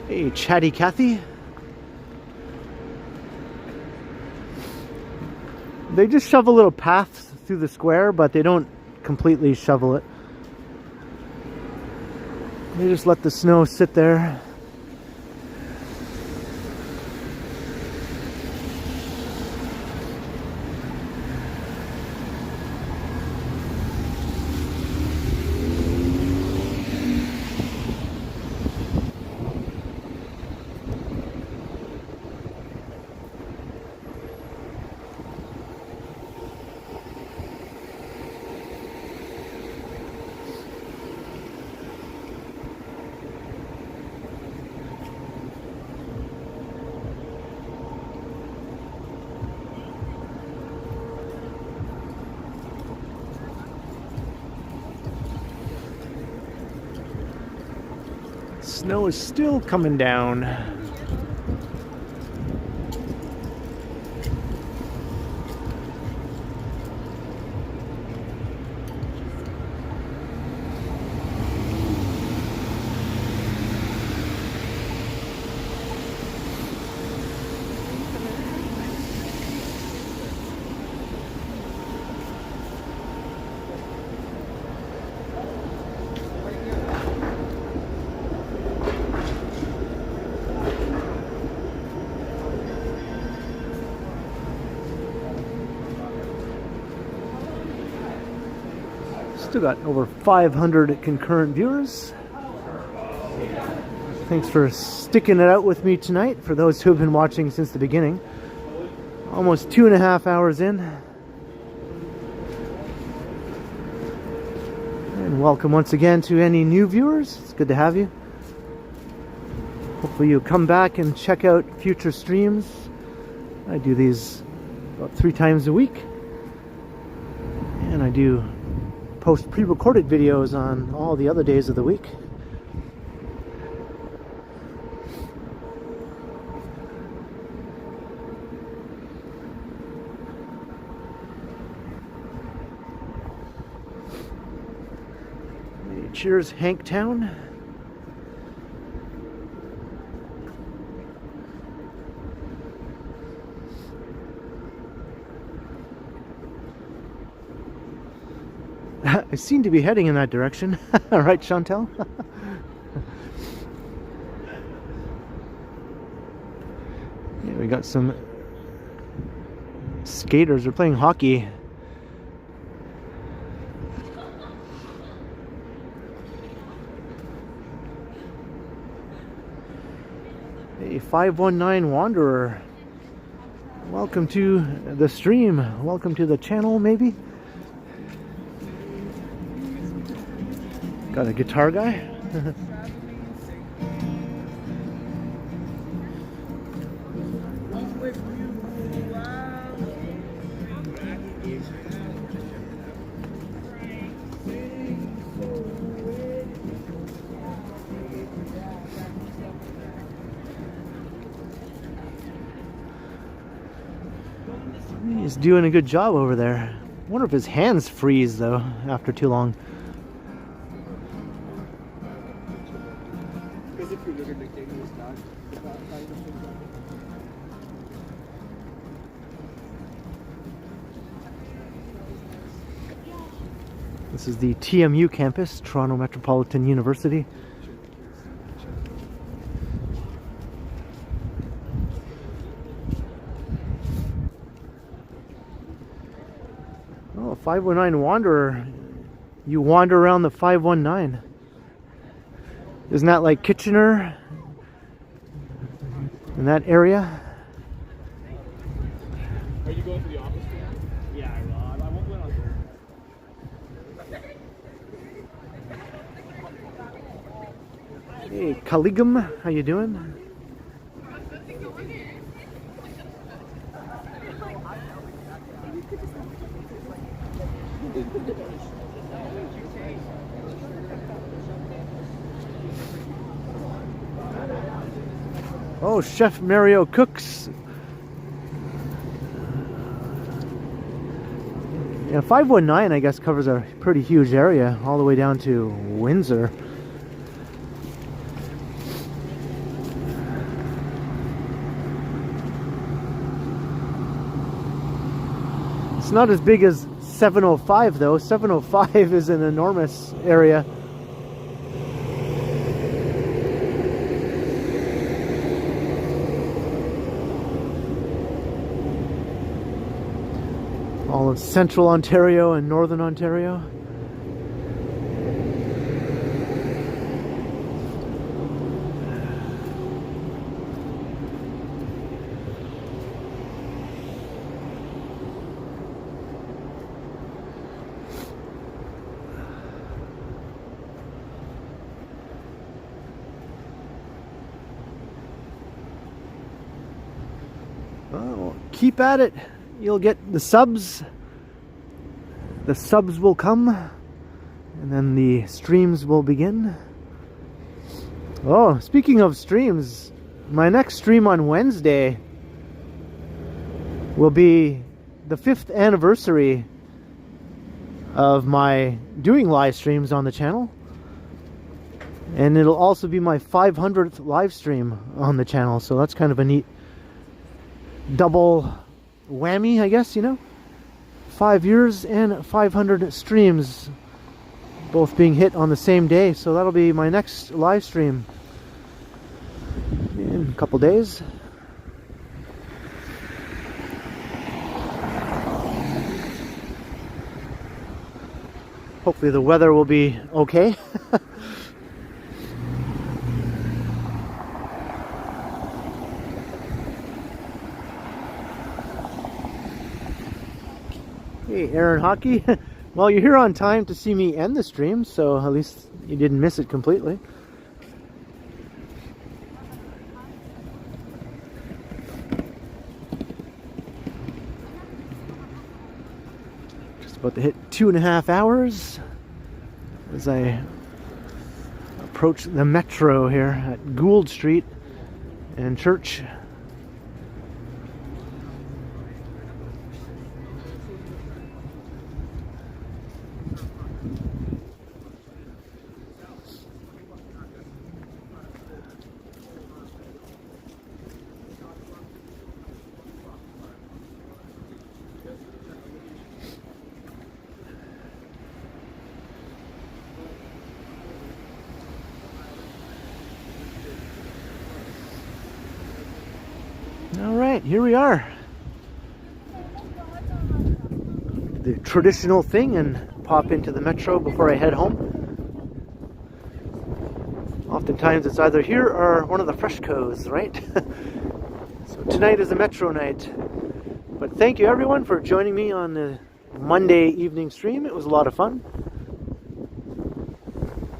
Hey, Chatty Cathy. They just shove a little path through the square, but they don't completely shovel it. They just let the snow sit there. Snow is still coming down. Still got over 500 concurrent viewers. Thanks for sticking it out with me tonight, for those who have been watching since the beginning. Almost 2.5 hours in. And welcome once again to any new viewers. It's good to have you. Hopefully you'll come back and check out future streams. I do these about 3 times a week. And I do post pre-recorded videos on all the other days of the week. Cheers, Hanktown. I seem to be heading in that direction. Right, Chantel? Yeah, we got some skaters. They're playing hockey. Hey, 519 Wanderer. Welcome to the stream. Welcome to the channel, maybe? Got a guitar guy. He's doing a good job over there. I wonder if his hands freeze though after too long. This is the TMU campus, Toronto Metropolitan University. Oh, 519 Wanderer. You wander around the 519. Isn't that like Kitchener? In that area? Are you going to the office? Yeah, I will. I won't go on there. Hey, Caligum, how you doing? Oh, Chef Mario cooks. Yeah, 519 I guess covers a pretty huge area, all the way down to Windsor. It's not as big as 705 though. 705 is an enormous area. All of central Ontario and northern Ontario. Oh, keep at it. You'll get the subs. The subs will come, and then the streams will begin. Oh, speaking of streams, my next stream on Wednesday will be the 5th anniversary of my doing live streams on the channel. And it'll also be my 500th live stream on the channel, so that's kind of a neat double whammy, I guess, you know? 5 years and 500 streams both being hit on the same day, so that'll be my next live stream in a couple days. Hopefully the weather will be okay. Hey, Aaron Hockey. Well, you're here on time to see me end the stream, so at least you didn't miss it completely. Just about to hit 2.5 hours as I approach the metro here at Gould Street and Church. Alright, here we are. The traditional thing and pop into the metro before I head home. Oftentimes it's either here or one of the Freshcos, right? So tonight is a metro night. But thank you everyone for joining me on the Monday evening stream. It was a lot of fun.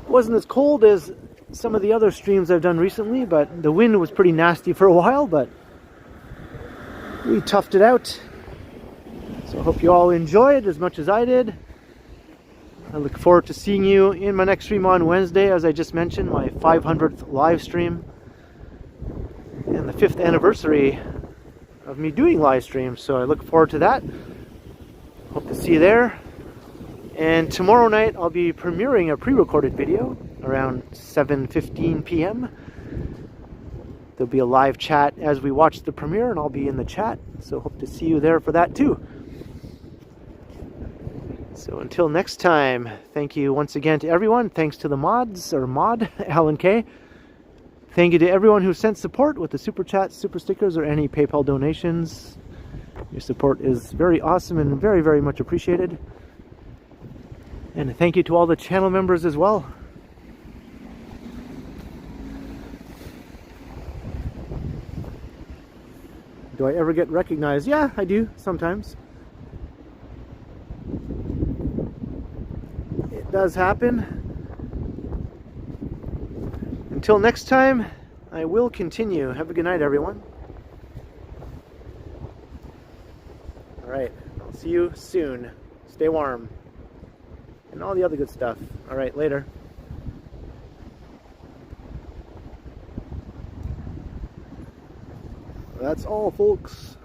It wasn't as cold as some of the other streams I've done recently, but the wind was pretty nasty for a while, but we toughed it out. So I hope you all enjoyed as much as I did. I look forward to seeing you in my next stream on Wednesday, as I just mentioned, my 500th live stream and the 5th anniversary of me doing live streams. So I look forward to that. Hope to see you there. And tomorrow night I'll be premiering a pre-recorded video around 7:15 p.m. There'll be a live chat as we watch the premiere, and I'll be in the chat. So hope to see you there for that too. So until next time, thank you once again to everyone. Thanks to the mods, or mod, Alan K. Thank you to everyone who sent support with the Super Chats, Super Stickers, or any PayPal donations. Your support is very awesome and very, very much appreciated. And thank you to all the channel members as well. Do I ever get recognized? Yeah, I do, sometimes. It does happen. Until next time, I will continue. Have a good night, everyone. Alright, I'll see you soon. Stay warm. And all the other good stuff. Alright, later. That's all, folks.